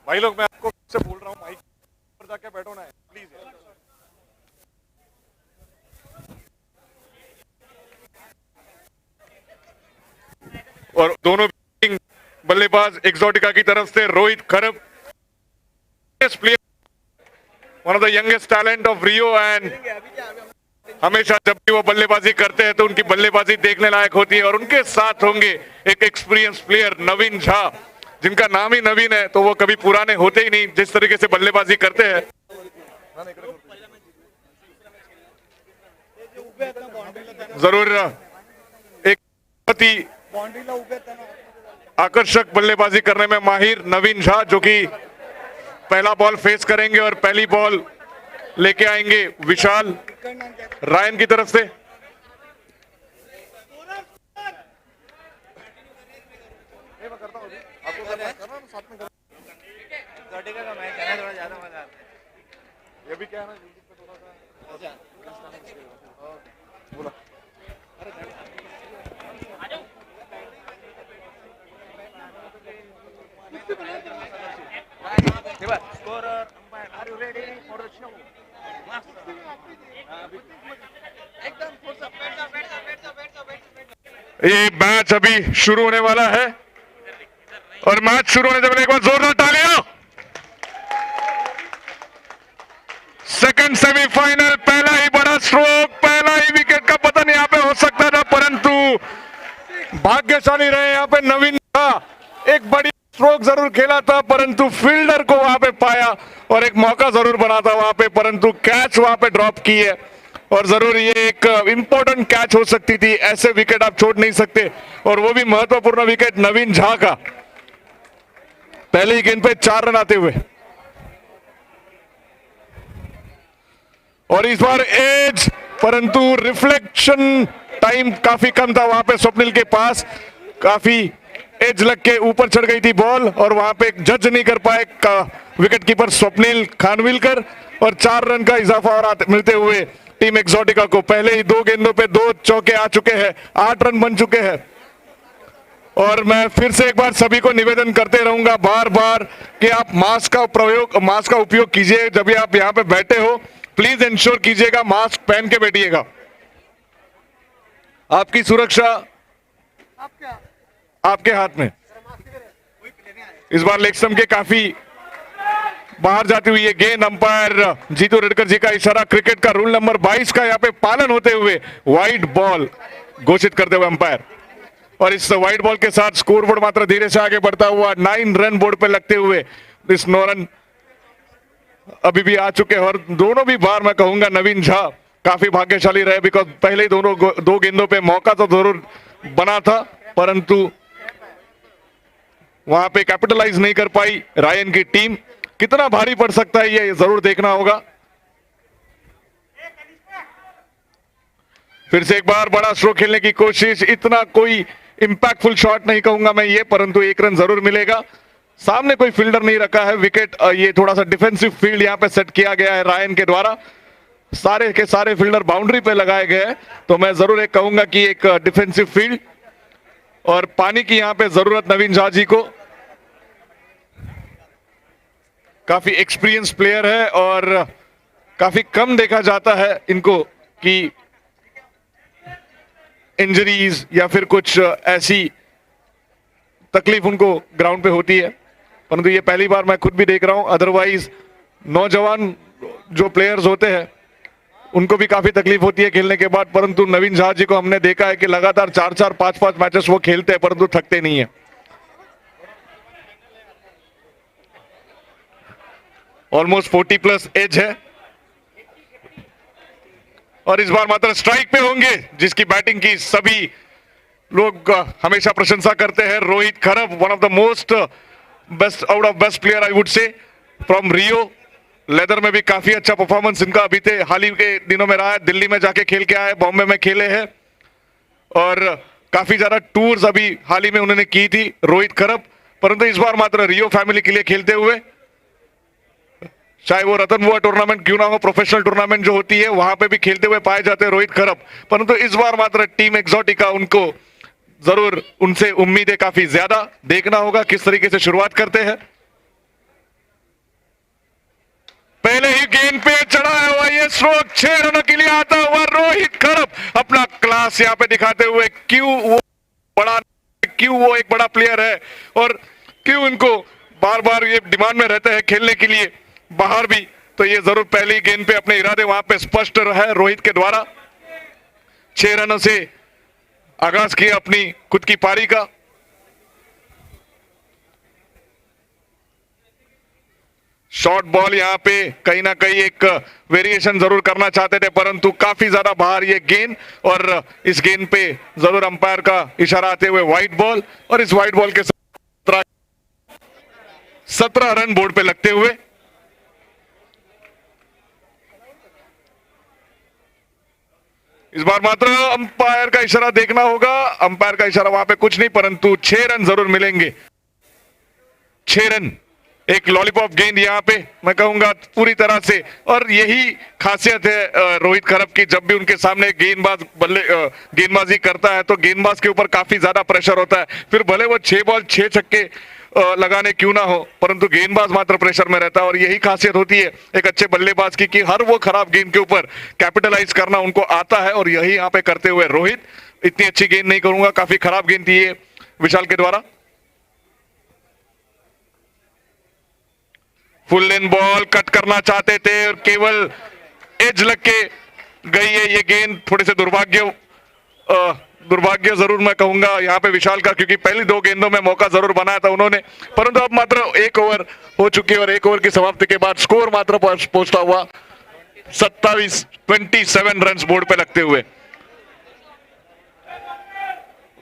भाई लोग, मैं आपको से बोल रहा हूँ, माइक पर जाके बैठो ना प्लीज। और दोनों बल्लेबाज एक्सोटिका की तरफ से रोहित खरब, player, one of the youngest talent of Rio, and हमेशा जब भी वो बल्लेबाजी करते हैं तो उनकी बल्लेबाजी देखने लायक होती है। और उनके साथ होंगे एक एक्सपीरियंस प्लेयर नवीन झा, जिनका नाम ही नवीन है तो वो कभी पुराने होते ही नहीं जिस तरीके से बल्लेबाजी करते हैं। जरूर एक बहुत ही आकर्षक बल्लेबाजी करने में माहिर नवीन झा, जो कि पहला बॉल फेस करेंगे और पहली बॉल लेके आएंगे विशाल रायन की तरफ से। ये भी क्या है ना, थोड़ा सा बोला ये मैच अभी शुरू होने वाला है और मैच शुरू होने से पहले एक बार जोरदार तालियां। सेकंड सेमीफाइनल, पहला ही बड़ा स्ट्रोक, पहला ही विकेट का पतन यहां पे हो सकता था, परंतु भाग्यशाली रहे यहां पे नवीन था। एक बड़ी स्ट्रोक जरूर खेला था परंतु फील्डर को वहां पे पाया और एक मौका जरूर बना था वहां पे, परंतु कैच वहां पे ड्रॉप की है। और जरूर ये एक इंपॉर्टेंट कैच हो सकती थी, ऐसे विकेट आप छोड़ नहीं सकते, और वो भी महत्वपूर्ण विकेट नवीन झा का, पहले ही गेंद पे 4 रन आते हुए। और इस बार एज, परंतु रिफ्लेक्शन टाइम काफी कम था वहां पे स्वप्निल के पास, काफी एज लग के ऊपर चढ़ गई थी बॉल और वहां पे जज नहीं कर पाए विकेट कीपर स्वप्निल खानविलकर, और 4 रन का इजाफा और मिलते हुए टीम एक्सोटिका को। पहले ही 2 गेंदों पे 2 चौके आ चुके हैं, 8 रन बन चुके हैं। और मैं फिर से एक बार सभी को निवेदन करते रहूंगा बार बार कि आप मास्क का उपयोग कीजिए जब भी आप यहाँ पे बैठे हो। प्लीज इंश्योर कीजिएगा मास्क पहन के बैठिएगा, आपकी सुरक्षा आपके हाथ में। इस बार लेग स्टंप के काफी बाहर जाती हुई ये गेंद, अंपायर जीतू रेडकर जी का इशारा, क्रिकेट का रूल नंबर 22 का यहाँ पे पालन होते हुए वाइड बॉल घोषित करते हुए अंपायर। और इस वाइड बॉल के साथ स्कोर बोर्ड मात्र धीरे से आगे बढ़ता हुआ 9 रन बोर्ड पे लगते हुए इस 9 रन अभी भी आ चुके हैं। और दोनों भी बार मैं कहूंगा नवीन झा काफी भाग्यशाली रहे, बिकॉज पहले ही दोनों 2 गेंदों पे मौका तो जरूर बना था परंतु वहां पे कैपिटलाइज नहीं कर पाई रायन की टीम। कितना भारी पड़ सकता है ये जरूर देखना होगा। फिर से एक बार बड़ा स्ट्रोक खेलने की कोशिश, इतना कोई इंपैक्टफुल शॉट नहीं कहूंगा मैं ये, परंतु 1 रन जरूर मिलेगा। सामने कोई फील्डर नहीं रखा है, विकेट ये थोड़ा सा डिफेंसिव फील्ड यहां पे सेट किया गया है रायन के द्वारा, सारे के सारे फील्डर बाउंड्री पे लगाए गए हैं, तो मैं जरूर एक कहूंगा कि एक डिफेंसिव फील्ड। और पानी की यहां पे जरूरत नवीन झा जी को, काफी एक्सपीरियंस प्लेयर है और काफी कम देखा जाता है इनको कि इंजरीज या फिर कुछ ऐसी तकलीफ उनको ग्राउंड पे होती है, परंतु ये पहली बार मैं खुद भी देख रहा हूं। अदरवाइज नौजवान जो प्लेयर्स होते हैं उनको भी काफी तकलीफ होती है खेलने के बाद, परंतु नवीन झा जी को हमने देखा है कि लगातार 4-4, 5-5 मैचेस वो खेलते हैं परंतु थकते नहीं है। ऑलमोस्ट 40+ एज है और इस बार मात्र स्ट्राइक पे होंगे, जिसकी बैटिंग की सभी लोग हमेशा प्रशंसा करते हैं। रोहित खरब, one of the most best out of best player I would say from Rio. Leather में भी काफी अच्छा परफॉर्मेंस इनका अभी हाल ही के दिनों में रहा है। दिल्ली में जाके खेल के आए, बॉम्बे में खेले हैं और काफी ज्यादा टूर्स अभी हाल ही में उन्होंने की थी रोहित खरब, परंतु इस बार मात्र रियो फैमिली के लिए खेलते हुए, चाहे वो रतनबुआ टूर्नामेंट क्यों ना हो, प्रोफेशनल टूर्नामेंट जो होती है वहां पे भी खेलते हुए पाए जाते हैं रोहित खरब, परंतु इस बार मात्र टीम एक्सोटिका उनको जरूर उनसे उम्मीदें काफी ज्यादा। देखना होगा किस तरीके से शुरुआत करते हैं। गेंद पे चढ़ाया हुआ ये स्ट्रोक 6 रनों के लिए आता हुआ रोहित खरब अपना क्लास यहां पे दिखाते हुए क्यों वो एक बड़ा प्लेयर है और क्यों इनको बार बार ये डिमांड में रहते हैं खेलने के लिए बाहर भी। तो ये जरूर पहली गेंद पे अपने इरादे वहां पे स्पष्ट है रोहित के द्वारा। 6 रनों से आगाज किया अपनी खुद की पारी का। शॉर्ट बॉल यहां पे कहीं ना कहीं एक वेरिएशन जरूर करना चाहते थे परंतु काफी ज्यादा बाहर ये गेंद और इस गेंद पे जरूर अंपायर का इशारा आते हुए व्हाइट बॉल और इस व्हाइट बॉल के 17 रन बोर्ड पे लगते हुए। इस बार मात्र अंपायर का इशारा देखना होगा। अंपायर का इशारा वहां पे कुछ नहीं परंतु 6 रन जरूर मिलेंगे। 6 रन एक लॉलीपॉप गेंद यहां पे मैं कहूंगा पूरी तरह से। और यही खासियत है रोहित खरब की, जब भी उनके सामने गेंदबाजी करता है तो गेंदबाज के ऊपर काफी ज्यादा प्रेशर होता है। फिर भले वो 6 बॉल 6 छक्के लगाने क्यों ना हो परंतु गेंदबाज मात्र प्रेशर में रहता है। और यही खासियत होती है एक अच्छे बल्लेबाज की कि हर वो खराब गेंद के ऊपर कैपिटलाइज करना उनको आता है और यही यहां पे करते हुए रोहित। इतनी अच्छी गेंद नहीं करूंगा, काफी खराब गेंद थी ये विशाल के द्वारा। फुल लेन बॉल कट करना चाहते थे और केवल एज लग के गई है ये गेंद। थोड़े से दुर्भाग्य जरूर मैं कहूंगा यहां पे विशाल का, क्योंकि पहली 2 गेंदों में मौका जरूर बनाया था उन्होंने परंतु अब मात्र 1 ओवर हो चुकी है और 1 ओवर की समाप्ति के बाद स्कोर मात्र पहुंचता हुआ 27 रन बोर्ड पे लगते हुए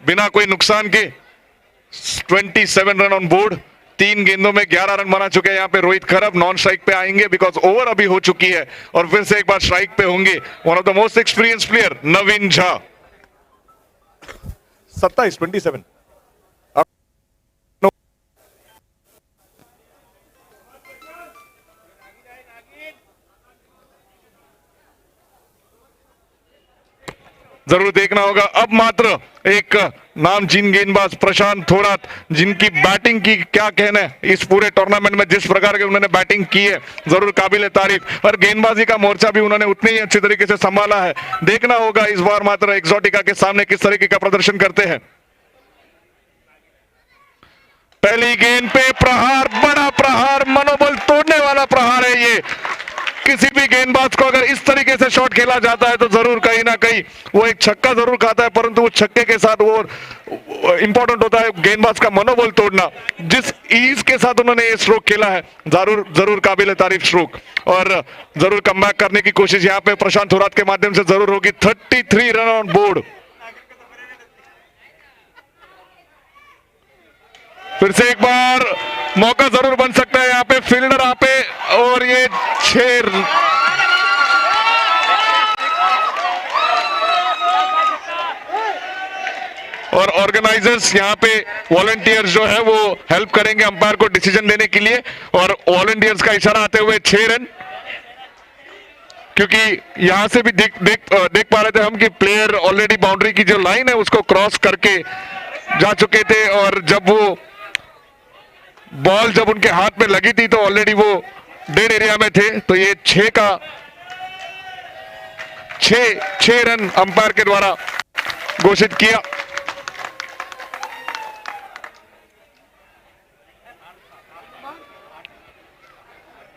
बिना कोई नुकसान के 27 रन ऑन बोर्ड। 3 गेंदों में 11 रन बना चुके हैं यहाँ पे रोहित खरब। नॉन स्ट्राइक पे आएंगे बिकॉज ओवर अभी हो चुकी है और फिर से एक बार स्ट्राइक पे होंगे one of the most experience player Naveen Jha. 27 जरूर देखना होगा। अब मात्र एक नामचीन गेंदबाज प्रशांत थोरात, जिनकी बैटिंग की क्या कहना है इस पूरे टूर्नामेंट में, जिस प्रकार के उन्होंने बैटिंग की है जरूर काबिल तारीफ और गेंदबाजी का मोर्चा भी उन्होंने उतने ही अच्छे तरीके से संभाला है। देखना होगा इस बार मात्र एक्सोटिका के सामने किस तरीके का प्रदर्शन करते हैं। पहली गेंद पे प्रहार, बड़ा प्रहार, मनोबल तोड़ने वाला प्रहार है ये। किसी भी गेंदबाज को अगर इस तरीके से शॉट खेला जाता है तो जरूर कहीं ना कहीं वो एक छक्का जरूर खाता है परंतु वो छक्के के साथ वो इंपॉर्टेंट होता है गेंदबाज का मनोबल तोड़ना। जिस ईज के साथ उन्होंने ये स्ट्रोक खेला है जरूर काबिल तारीफ स्ट्रोक और जरूर कमबैक करने की कोशिश यहाँ पे प्रशांत थोरात के माध्यम से जरूर होगी। 33 रन ऑन बोर्ड। फिर से एक बार मौका जरूर बन सकता है यहाँ पे, फील्डर यहाँ पे और ये 6 और ऑर्गेनाइजर्स यहाँ पे वॉलंटियर्स जो है वो हेल्प करेंगे अंपायर को डिसीजन लेने के लिए और वॉलंटियर्स का इशारा आते हुए 6 रन। क्योंकि यहां से भी देख पा रहे थे हम कि प्लेयर ऑलरेडी बाउंड्री की जो लाइन है उसको क्रॉस करके जा चुके थे और जब वो बॉल जब उनके हाथ में लगी थी तो ऑलरेडी वो डेड एरिया में थे। तो ये 6 रन अंपायर के द्वारा घोषित किया।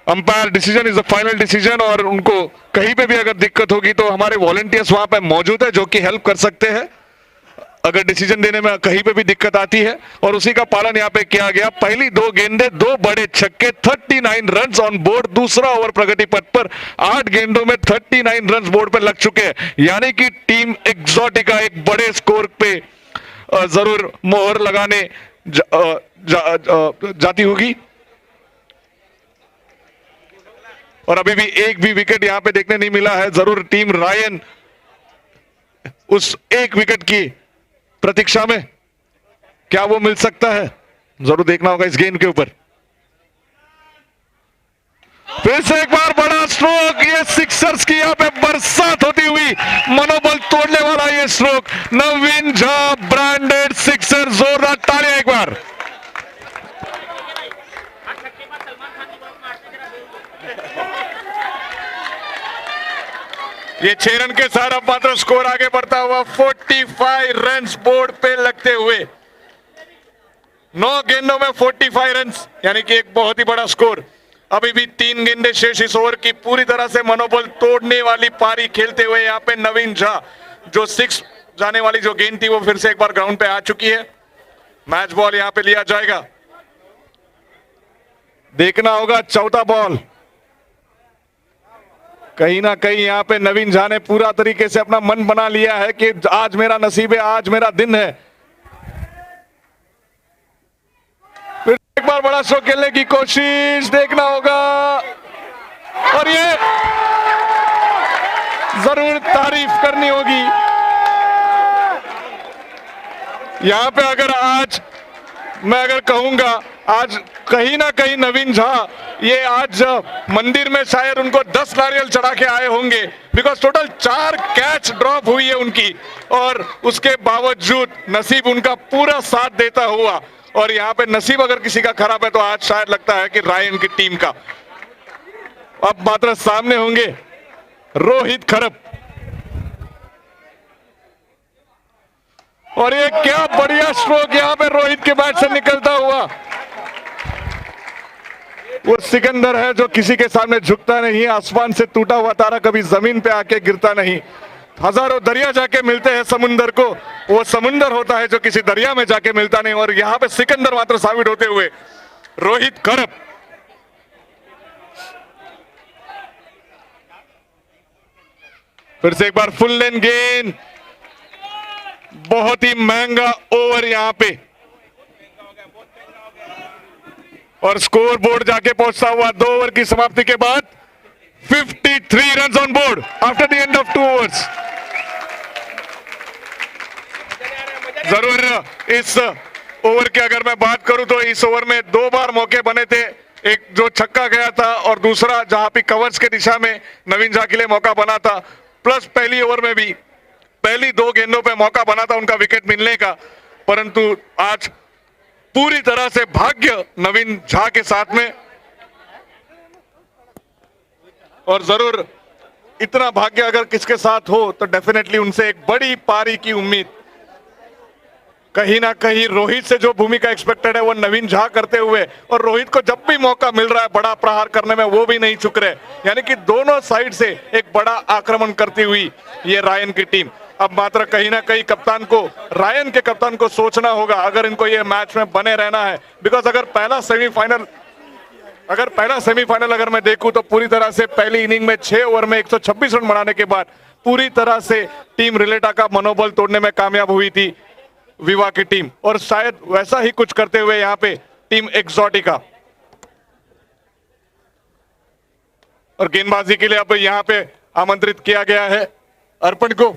Umpire decision is the final decision और उनको कहीं पे भी अगर दिक्कत होगी तो हमारे वॉलंटियर्स वहां पे मौजूद है जो कि हेल्प कर सकते हैं अगर डिसीजन देने में कहीं पे भी दिक्कत आती है और उसी का पालन यहाँ पे किया गया। पहली 2 गेंदें 2 बड़े छक्के, 39 रन ऑन बोर्ड। दूसरा ओवर प्रगति पथ पर 8 गेंदों में 39 रन बोर्ड पे लग चुके हैं, यानी कि टीम एक्सोटिका एक बड़े स्कोर पे जरूर मोहर लगाने जाती होगी। और अभी भी एक भी विकेट यहां पे देखने नहीं मिला है। जरूर टीम रायन उस एक विकेट की प्रतीक्षा में, क्या वो मिल सकता है जरूर देखना होगा इस गेंद के ऊपर। फिर से एक बार बड़ा स्ट्रोक, ये सिक्सर्स की यहाँ पे बरसात होती हुई मनोबल तोड़ने वाला ये स्ट्रोक। नवीन झा ब्रांडेड सिक्सर, जोरदार तालियां एक बार। ये 6 रन के साथ अब मात्र स्कोर आगे बढ़ता हुआ 45 रन बोर्ड पे लगते हुए 9 गेंदों में 45 रन, यानी कि एक बहुत ही बड़ा स्कोर। अभी भी 3 गेंदें शेष इस ओवर की। पूरी तरह से मनोबल तोड़ने वाली पारी खेलते हुए यहाँ पे नवीन झा, जो 6 जाने वाली जो गेंद थी वो फिर से एक बार ग्राउंड पे आ चुकी है। मैच बॉल यहाँ पे लिया जाएगा। देखना होगा चौथा बॉल। कहीं ना कहीं यहाँ पे नवीन झा ने पूरा तरीके से अपना मन बना लिया है कि आज मेरा नसीब है, आज मेरा दिन है। फिर एक बार बड़ा शो खेलने की कोशिश, देखना होगा, और ये जरूर तारीफ करनी होगी। यहां पे अगर आज मैं अगर कहूंगा, आज कहीं ना कहीं नवीन झा ये आज मंदिर में शायद उनको 10 नारियल चढ़ा के आए होंगे, बिकॉज टोटल 4 कैच ड्रॉप हुई है उनकी, और उसके बावजूद नसीब उनका पूरा साथ देता हुआ। और यहाँ पे नसीब अगर किसी का खराब है तो आज शायद लगता है कि रायन की टीम का। अब मात्र सामने होंगे रोहित खरब, और ये क्या बढ़िया स्ट्रोक यहाँ पे रोहित के बैट से निकलता हुआ। वो सिकंदर है जो किसी के सामने झुकता नहीं, आसमान से टूटा हुआ तारा कभी जमीन पे आके गिरता नहीं। हजारों दरिया जाके मिलते हैं समुंदर को, वो समुंदर होता है जो किसी दरिया में जाके मिलता नहीं। और यहाँ पे सिकंदर मात्र साबित होते हुए रोहित खरब। फिर से एक बार फुल लेन गेंद, बहुत ही महंगा ओवर यहां पे, और स्कोर बोर्ड जाके पहुंचता हुआ 2 ओवर की समाप्ति के बाद 53 run on board after the end of 2 overs. जरूर इस ओवर की अगर मैं बात करूं तो इस ओवर में 2 बार मौके बने थे, एक जो छक्का गया था और दूसरा जहां पे कवर्स के दिशा में नवीन झा के लिए मौका बना था, प्लस पहली ओवर में भी पहली 2 गेंदों पे मौका बना था उनका विकेट मिलने का। परंतु आज पूरी तरह से भाग्य नवीन झा के साथ में, और जरूर इतना भाग्य अगर किसके साथ हो तो डेफिनेटली उनसे एक बड़ी पारी की उम्मीद। कहीं ना कहीं रोहित से जो भूमिका एक्सपेक्टेड है वो नवीन झा करते हुए, और रोहित को जब भी मौका मिल रहा है बड़ा प्रहार करने में वो भी नहीं चुक रहे, यानी कि दोनों साइड से एक बड़ा आक्रमण करती हुई ये रायन की टीम। अब मात्र कहीं ना कहीं कप्तान को, रायन के कप्तान को सोचना होगा अगर इनको ये मैच में बने रहना है, बिकॉज अगर पहला सेमीफाइनल अगर मैं देखूं तो पूरी तरह से पहली इनिंग में 6 ओवर में 126 रन बनाने के बाद पूरी तरह से टीम रिलेटा का मनोबल तोड़ने में कामयाब हुई थी विवा की टीम, और शायद वैसा ही कुछ करते हुए यहाँ पे टीम एक्सोटिका। और गेंदबाजी के लिए अब यहाँ पे आमंत्रित किया गया है अर्पण को।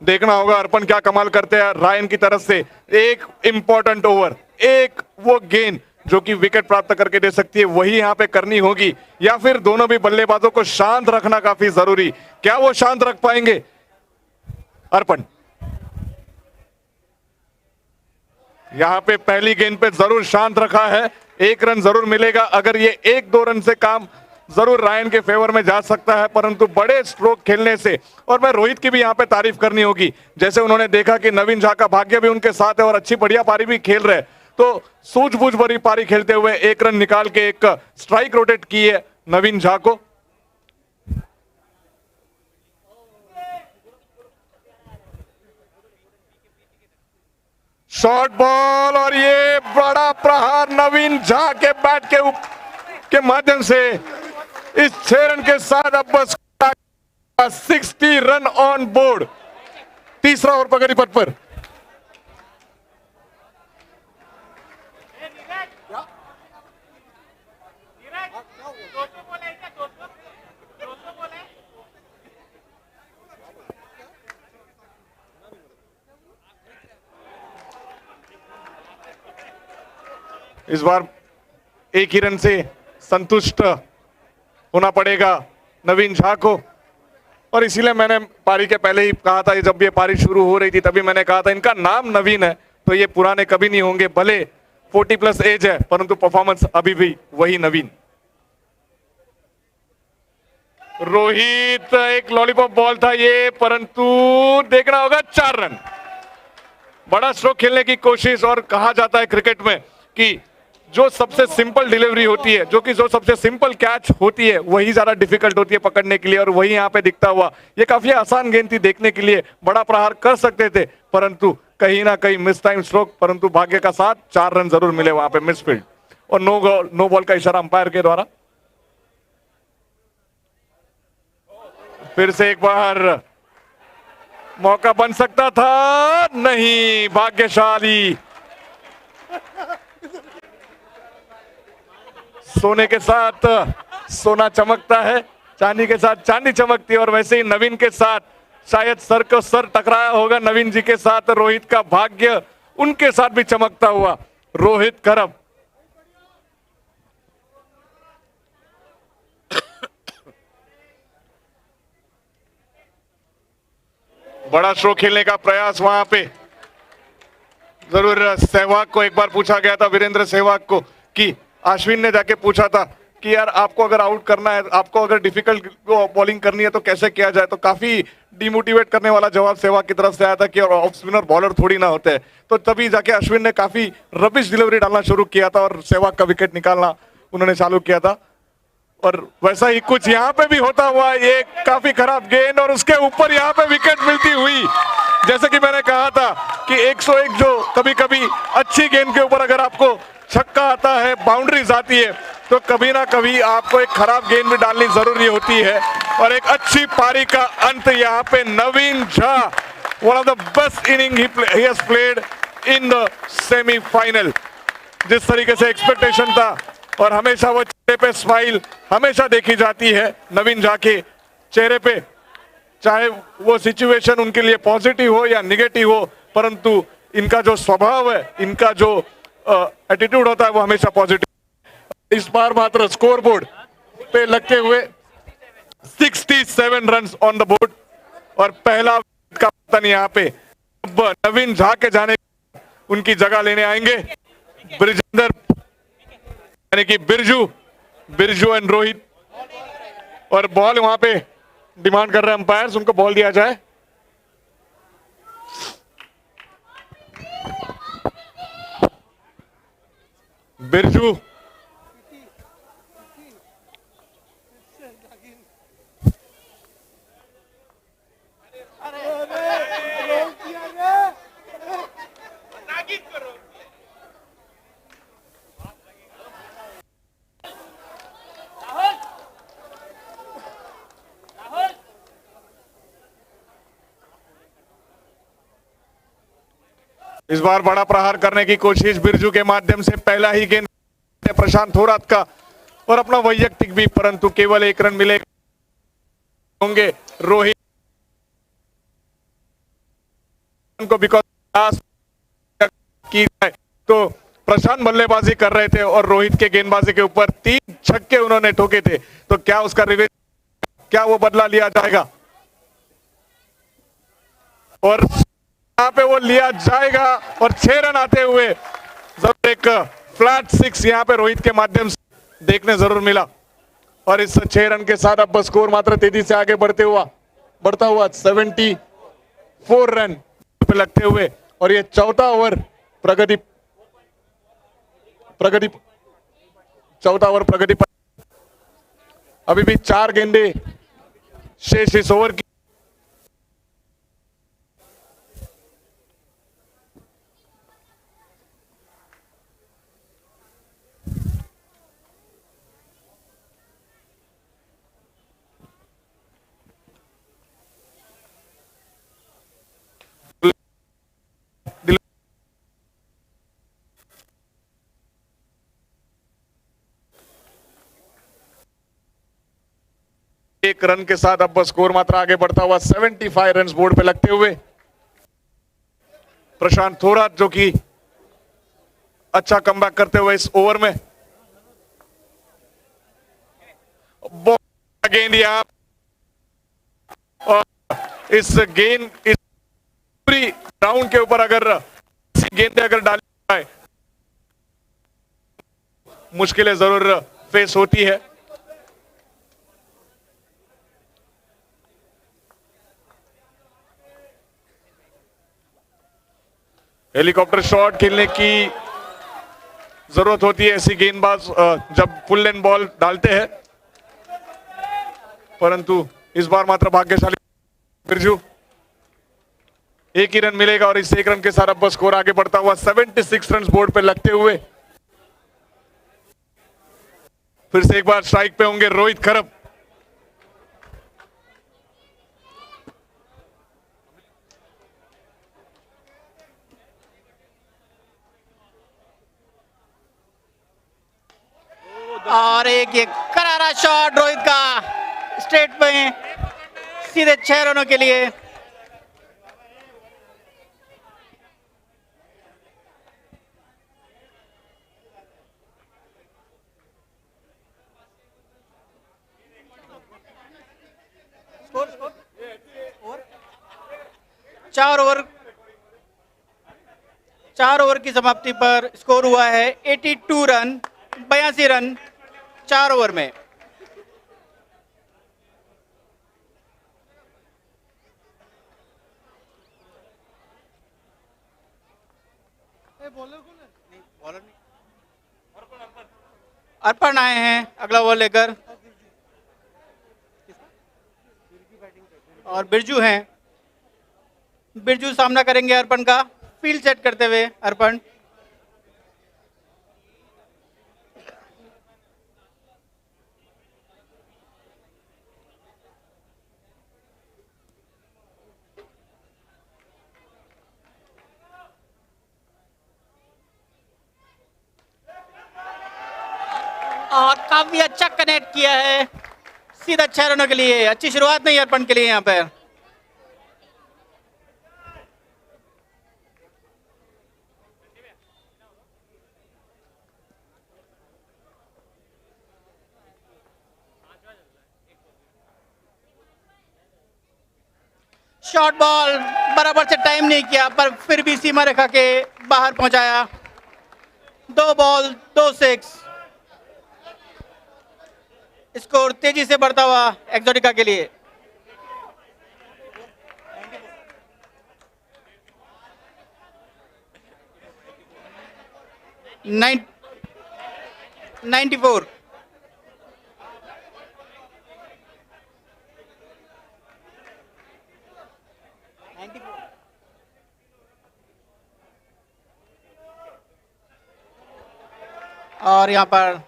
देखना होगा अर्पण क्या कमाल करते हैं रायन की तरफ से। एक इंपॉर्टेंट ओवर, एक वो गेंद जो कि विकेट प्राप्त करके दे सकती है, वही यहां पे करनी होगी, या फिर दोनों भी बल्लेबाजों को शांत रखना काफी जरूरी। क्या वो शांत रख पाएंगे अर्पण? यहां पे पहली गेंद पे जरूर शांत रखा है, 1 रन जरूर मिलेगा। अगर ये 1-2 रन से काम जरूर रायन के फेवर में जा सकता है, परंतु बड़े स्ट्रोक खेलने से, और मैं रोहित की भी यहां पे तारीफ करनी होगी, जैसे उन्होंने देखा कि नवीन झा का भाग्य भी उनके साथ है और अच्छी बढ़िया पारी भी खेल रहे, तो सूझबूझ भरी पारी खेलते हुए 1 रन निकाल के एक स्ट्राइक रोटेट की है नवीन झा को। शॉर्ट बॉल, और ये बड़ा प्रहार नवीन झा के बैट के माध्यम से इस 6 रन के साथ अब बस 60 रन ऑन बोर्ड। तीसरा ओवर पकड़ी पट पर। इस बार 1 ही रन से संतुष्ट होना पड़ेगा नवीन झा को, और इसीलिए मैंने पारी के पहले ही कहा था, जब ये पारी शुरू हो रही थी तभी मैंने कहा था इनका नाम नवीन है तो ये पुराने कभी नहीं होंगे। भले 40+ एज है परंतु परफॉर्मेंस अभी भी वही नवीन। रोहित, एक लॉलीपॉप बॉल था ये, परंतु देखना होगा 4 रन। बड़ा स्ट्रोक खेलने की कोशिश, और कहा जाता है क्रिकेट में कि जो सबसे सिंपल डिलीवरी होती है, जो सबसे सिंपल कैच होती है, वही ज्यादा डिफिकल्ट होती है पकड़ने के लिए, और वही यहाँ पे दिखता हुआ। ये काफी आसान गेंद थी देखने के लिए, बड़ा प्रहार कर सकते थे, परंतु कहीं ना कहीं मिस टाइम स्ट्रोक, परंतु भाग्य का साथ 4 रन जरूर मिले वहां पे मिसफील्ड, और नो बॉल का इशारा अंपायर के द्वारा। फिर से एक बार मौका बन सकता था, नहीं, भाग्यशाली। सोने के साथ सोना चमकता है, चांदी के साथ चांदी चमकती है, और वैसे ही नवीन के साथ शायद सर को सर टकराया होगा नवीन जी के साथ, रोहित का भाग्य उनके साथ भी चमकता हुआ। रोहित करब बड़ा स्ट्रोक खेलने का प्रयास वहां पे, जरूर सहवाग को एक बार पूछा गया था, वीरेंद्र सहवाग को, कि अश्विन ने जाके पूछा था कि यार आपको अगर आउट करना है, आपको अगर डिफिकल्ट बॉलिंग करनी है तो कैसे किया जाए, तो काफी डिमोटिवेट करने वाला जवाब सहवाग की तरफ से आया था कि ऑफ स्पिनर बॉलर थोड़ी ना होते हैं। तो तभी जाके अश्विन ने काफी रबिश डिलीवरी डालना शुरू किया था, और सहवाग का विकेट निकालना उन्होंने चालू किया था। और वैसा ही कुछ यहाँ पे भी होता हुआ, ये काफी खराब गेंद, और उसके ऊपर यहाँ पे विकेट मिलती हुई। जैसे कि मैंने कहा था कि 101 जो कभी कभी अच्छी गेंद के ऊपर अगर आपको छक्का आता है, बाउंड्रीज आती है, तो कभी ना कभी आपको एक खराब गेंद भी डालनी जरूरी होती है। और एक अच्छी पारी का अंत यहाँ पे Naveen Jha, one of the best inning he has played in the semifinal. जिस तरीके से एक्सपेक्टेशन था, और हमेशा वो चेहरे पे स्माइल हमेशा देखी जाती है नवीन झा के चेहरे पे, चाहे वो सिचुएशन उनके लिए पॉजिटिव हो या निगेटिव हो, परंतु इनका जो स्वभाव है, इनका जो एटीट्यूड होता है, वो हमेशा पॉजिटिव। इस बार मात्र स्कोर बोर्ड पे लगते हुए 67 रन ऑन द बोर्ड, और पहला का पतन यहाँ पे। अब नवीन झा के जाने उनकी जगह लेने आएंगे ब्रिजेंद्र, यानी कि बिरजू एंड रोहित, और बॉल वहां पे डिमांड कर रहे हैं अंपायर्स, उनको बॉल दिया जाए। बिरजू इस बार बड़ा प्रहार करने की कोशिश बिरजू के माध्यम से, पहला ही गेंद प्रशांत थोरात का, और अपना वैयक्तिक भी, परंतु केवल 1 रन मिले होंगे रोहित को, बिकॉज की जाए तो प्रशांत बल्लेबाजी कर रहे थे और रोहित के गेंदबाजी के ऊपर 3 छक्के उन्होंने ठोके थे, तो क्या उसका रिवेंज, क्या वो बदला लिया जाएगा, और यहाँ पे वो लिया जाएगा। और 6 रन आते हुए जब एक फ्लैट 6 यहाँ पे रोहित के माध्यम से देखने जरूर मिला, और इस 6 रन के साथ अब स्कोर मात्र तेजी से आगे बढ़ता हुआ 74 रन पे लगते हुए, और ये चौथा ओवर प्रगति पर अभी भी 4 गेंदे शेष इस ओवर की। एक रन के साथ अब स्कोर मात्र आगे बढ़ता हुआ 75 रन बोर्ड पे लगते हुए। प्रशांत थोरात जो कि अच्छा कमबैक करते हुए इस ओवर में, गेंद यहां, और इस पूरी राउंड के ऊपर अगर गेंदें अगर डाली जाए, मुश्किलें जरूर फेस होती है। हेलीकॉप्टर शॉट खेलने की जरूरत होती है ऐसी गेंदबाज जब फुल लेंथ बॉल डालते हैं, परंतु इस बार मात्र भाग्यशाली बिरजू। एक ही रन मिलेगा और इस एक रन के साथ अब स्कोर आगे बढ़ता हुआ 76 रन बोर्ड पे लगते हुए फिर से एक बार स्ट्राइक पे होंगे रोहित खरब। और एक ये करारा शॉट रोहित का स्ट्रेट में सीधे 6 रनों के लिए। चार ओवर की समाप्ति पर स्कोर हुआ है 82 रन, 82 रन 4 ओवर में। अर्पण आए हैं अगला बॉल लेकर और बिरजू हैं। बिरजू सामना करेंगे अर्पण का, फील्ड सेट करते हुए अर्पण। और काफी अच्छा कनेक्ट किया है सीधा 6 रनों के लिए। अच्छी शुरुआत नहीं अर्पण के लिए यहाँ पर। शॉर्ट बॉल बराबर से टाइम नहीं किया पर फिर भी सीमा रेखा के बाहर पहुंचाया। 2 बॉल 2 सिक्स। स्कोर तेजी से बढ़ता हुआ एक्सोटिका के लिए। नाइन 94। और यहाँ पर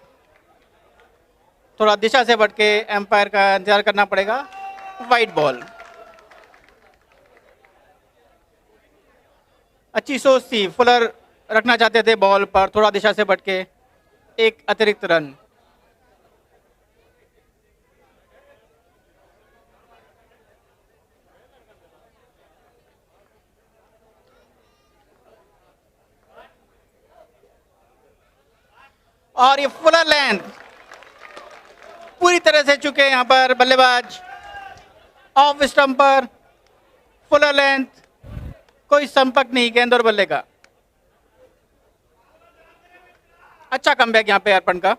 थोड़ा दिशा से बढ़ के एम्पायर का इंतजार करना पड़ेगा। Wide ball. अच्छी सोच थी, फुलर रखना चाहते थे बॉल पर, थोड़ा दिशा से बढ़ के एक अतिरिक्त रन। और ये फुलर लेंथ पूरी तरह से चुके हैं यहाँ पर बल्लेबाज। ऑफ स्टंप पर फुलर लेंथ, कोई संपर्क नहीं गेंद और बल्ले का। अच्छा कमबैक यहाँ पे अर्पण का।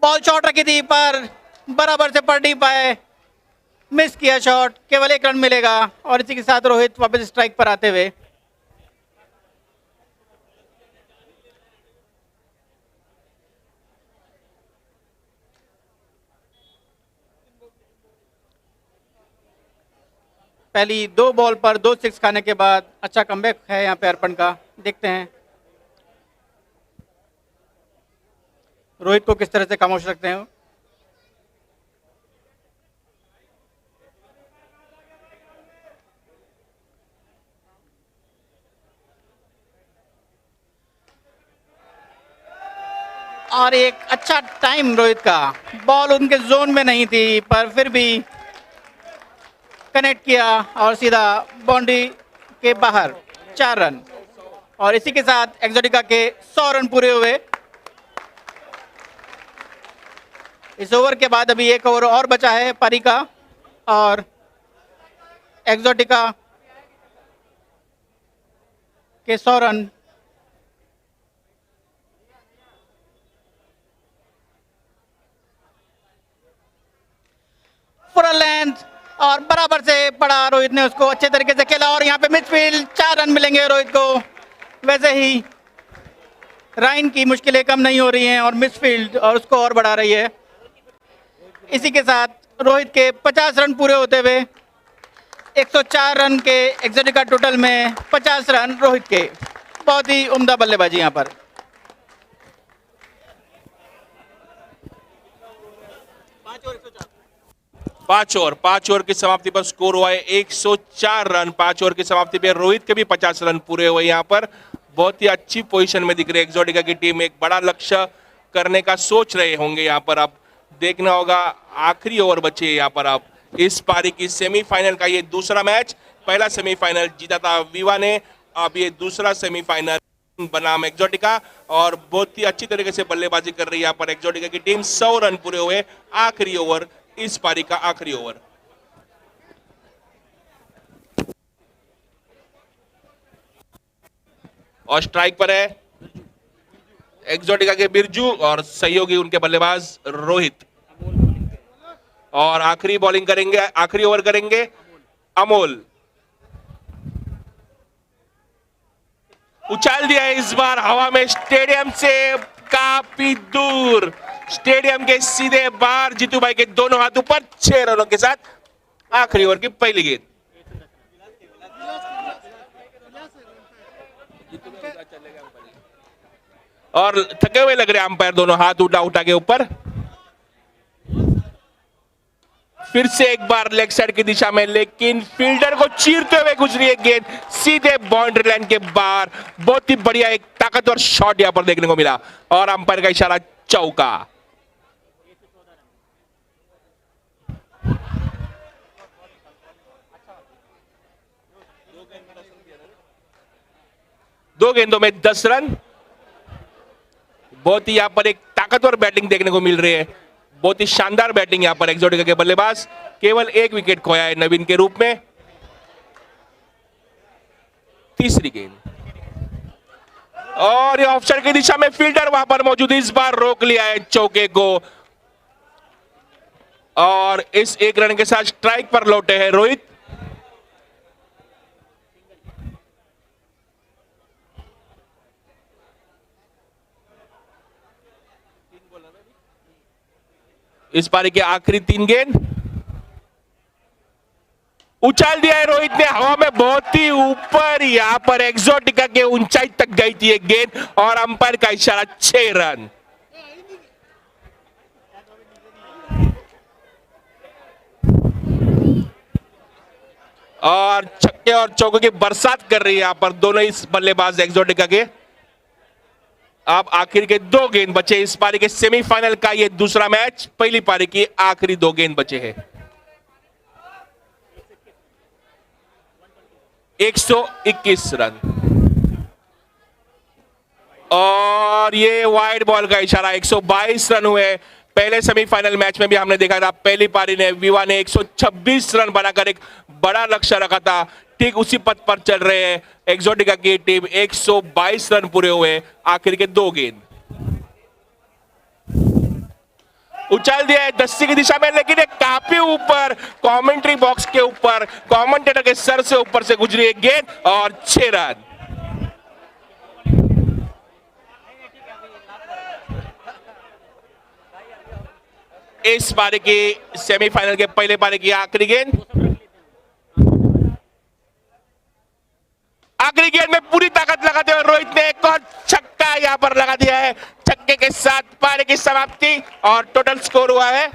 बॉल शॉट रखी थी पर बराबर से पढ़ नहीं पाए, मिस किया शॉट। केवल 1 रन मिलेगा और इसी के साथ रोहित वापस स्ट्राइक पर आते हुए। पहली 2 बॉल पर 2 सिक्स खाने के बाद अच्छा कमबैक है यहाँ पे अर्पण का। देखते हैं रोहित को किस तरह से खामोश रखते हैं। और एक अच्छा टाइम रोहित का, बॉल उनके जोन में नहीं थी पर फिर भी कनेक्ट किया और सीधा बाउंड्री के बाहर 4 रन। और इसी के साथ एक्सोटिका के 100 रन पूरे हुए। इस ओवर के बाद अभी 1 ओवर और बचा है पारी का और एक्सोटिका के 100 रन और बराबर से पड़ा, रोहित ने उसको अच्छे तरीके से खेला और यहाँ पे मिडफील्ड 4 रन मिलेंगे रोहित को। वैसे ही राइन की मुश्किलें कम नहीं हो रही हैं और मिडफील्ड और उसको और बढ़ा रही है। इसी के साथ रोहित के 50 रन पूरे होते हुए 104 रन के एक्सोटिका टोटल में 50 रन रोहित के। बहुत ही उम्दा बल्लेबाजी यहाँ पर। पांच ओवर की समाप्ति पर स्कोर हुआ है 104 रन। 5 ओवर की समाप्ति पर रोहित के भी 50 रन पूरे हुए। यहाँ पर बहुत ही अच्छी पोजीशन में दिख रही है एक्सोटिका की टीम। एक बड़ा लक्ष्य करने का सोच रहे होंगे यहाँ पर। अब देखना होगा, आखिरी ओवर बचे यहाँ पर। अब इस पारी की सेमीफाइनल का ये दूसरा मैच, पहला सेमीफाइनल जीता था विवा ने, अब ये दूसरा सेमीफाइनल बनाम एक्सोटिका, और बहुत ही अच्छी तरीके से बल्लेबाजी कर रही है यहाँ पर एक्सोटिका की टीम। 100 रन पूरे हुए, आखिरी ओवर, इस पारी का आखिरी ओवर। और स्ट्राइक पर है एक्सोटिका के बिरजू और सहयोगी उनके बल्लेबाज रोहित। और आखिरी बॉलिंग करेंगे, आखिरी ओवर करेंगे अमोल। उछाल दिया है इस बार हवा में, स्टेडियम से काफी दूर, स्टेडियम के सीधे बाहर। जीतू भाई के दोनों हाथ ऊपर, 6 रनों के साथ आखिरी ओवर की पहली गेंद। और थके हुए लग रहे अंपायर, दोनों हाथ उठा उठा के ऊपर। फिर से एक बार लेग साइड की दिशा में, लेकिन फील्डर को चीरते हुए गुजरी एक गेंद सीधे बाउंड्री लाइन के बाहर। बहुत ही बढ़िया एक ताकतवर शॉट यहां पर देखने को मिला और अंपायर का इशारा चौका। दो गेंदों में 10 रन। बहुत ही यहां पर एक ताकतवर बैटिंग देखने को मिल रही है, बहुत ही शानदार बैटिंग यहां पर एक्सोटिका के बल्लेबाज। केवल एक विकेट खोया है नवीन के रूप में। तीसरी गेंद और ये ऑफसाइड की दिशा में फील्डर वहां पर मौजूद, इस बार रोक लिया है चौके को। और इस एक रन के साथ स्ट्राइक पर लौटे हैं रोहित। इस पारी के आखिरी 3 गेंद। उछाल दिया है रोहित ने हवा में, बहुत ही ऊपर, यहां पर एक्सोटिका के ऊंचाई तक गई थी एक गेंद और अंपायर का इशारा 6 रन। और छक्के और चौके की बरसात कर रही है यहां पर दोनों इस बल्लेबाज एक्सोटिका के। अब आखिर के 2 गेंद बचे इस पारी के सेमीफाइनल का ये दूसरा मैच। पहली पारी की आखिरी 2 गेंद बचे हैं। 121 रन और ये वाइड बॉल का इशारा। 122 रन हुए। पहले सेमीफाइनल मैच में भी हमने देखा था, पहली पारी ने विवा ने 126 रन बनाकर एक बड़ा लक्ष्य रखा था। ठीक उसी पथ पर चल रहे हैं एक्सोटिका की टीम। 122 रन पूरे हुए, आखिर के 2 गेंद। उछाल दिया है दस्ती की दिशा में, लेकिन एक काफी ऊपर कमेंट्री बॉक्स के ऊपर, कमेंटेटर के सर से ऊपर से गुजरी एक गेंद और 6 रन। इस पारी की सेमीफाइनल के पहले पारी की आखिरी गेंद। आखिरी गेंद में पूरी ताकत लगाते हुए रोहित ने एक और छक्का यहां पर लगा दिया है। छक्के के साथ पारी की समाप्ति और टोटल स्कोर हुआ है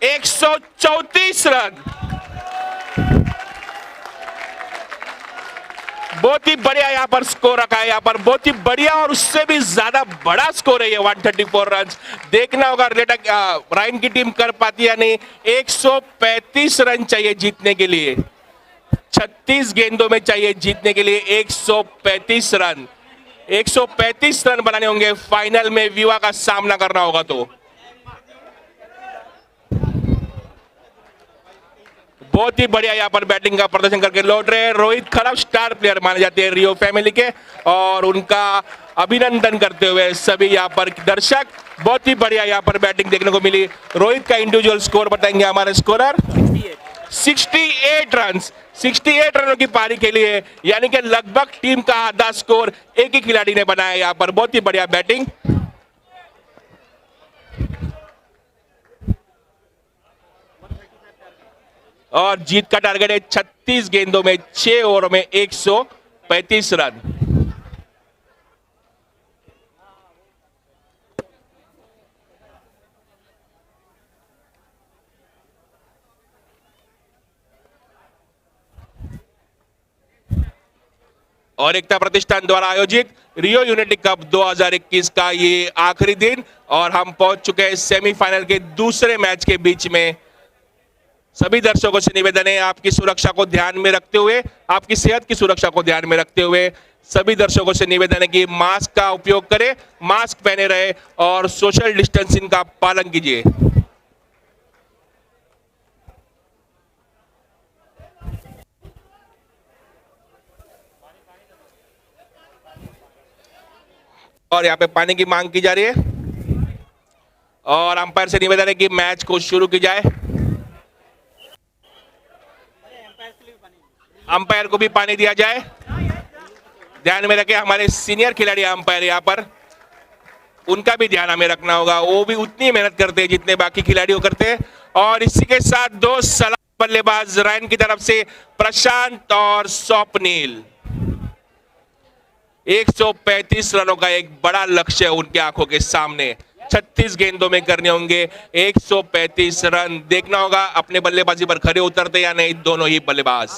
134 रन। बहुत ही बढ़िया यहां पर स्कोर रखा है, यहां पर बहुत ही बढ़िया और उससे भी ज्यादा बड़ा स्कोर है ये 134 रन। देखना होगा राइन की टीम कर पाती या नहीं। 135 रन चाहिए जीतने के लिए, 36 गेंदों में चाहिए जीतने के लिए 135 रन। 135 रन बनाने होंगे फाइनल में विवा का सामना करना होगा तो। बहुत ही बढ़िया यहाँ पर बैटिंग का प्रदर्शन करके लौट रहे हैं। रोहित खराब स्टार प्लेयर माने जाते हैं रियो फैमिली के, और उनका अभिनंदन करते हुए सभी यहाँ पर दर्शक। बहुत ही बढ़िया यहाँ पर बैटिंग देखने को मिली। रोहित का इंडिविजुअल स्कोर बताएंगे हमारे स्कोरर। 68 रन, 68 रनों की पारी के लिए, यानी कि लगभग टीम का आधा स्कोर एक ही खिलाड़ी ने बनाया यहाँ पर। बहुत ही बढ़िया बैटिंग। और जीत का टारगेट है 36 गेंदों में 6 ओवरों में 135 रन। और एकता प्रतिष्ठान द्वारा आयोजित रियो यूनिटी कप 2021 का ये आखिरी दिन, और हम पहुंच चुके हैं सेमीफाइनल के दूसरे मैच के बीच में। सभी दर्शकों से निवेदन है, आपकी सुरक्षा को ध्यान में रखते हुए, आपकी सेहत की सुरक्षा को ध्यान में रखते हुए सभी दर्शकों से निवेदन है कि मास्क का उपयोग करें, मास्क पहने रहे और सोशल डिस्टेंसिंग का पालन कीजिए। और यहाँ पे पानी की मांग की जा रही है, और अंपायर से निवेदन है कि मैच को शुरू की जाए। अंपायर को भी पानी दिया जाए। ध्यान में रखें, हमारे सीनियर खिलाड़ी अंपायर यहाँ पर, उनका भी ध्यान हमें रखना होगा। वो भी उतनी मेहनत करते हैं जितने बाकी खिलाड़ियों करते हैं। और इसी के साथ दो सलामी बल्लेबाज रैन की तरफ से प्रशांत और स्वप्निल। 135 रनों का एक बड़ा लक्ष्य है उनके आंखों के सामने। 36 गेंदों में करने होंगे 135 रन। देखना होगा अपने बल्लेबाजी पर खरे उतरते या नहीं दोनों ही बल्लेबाज।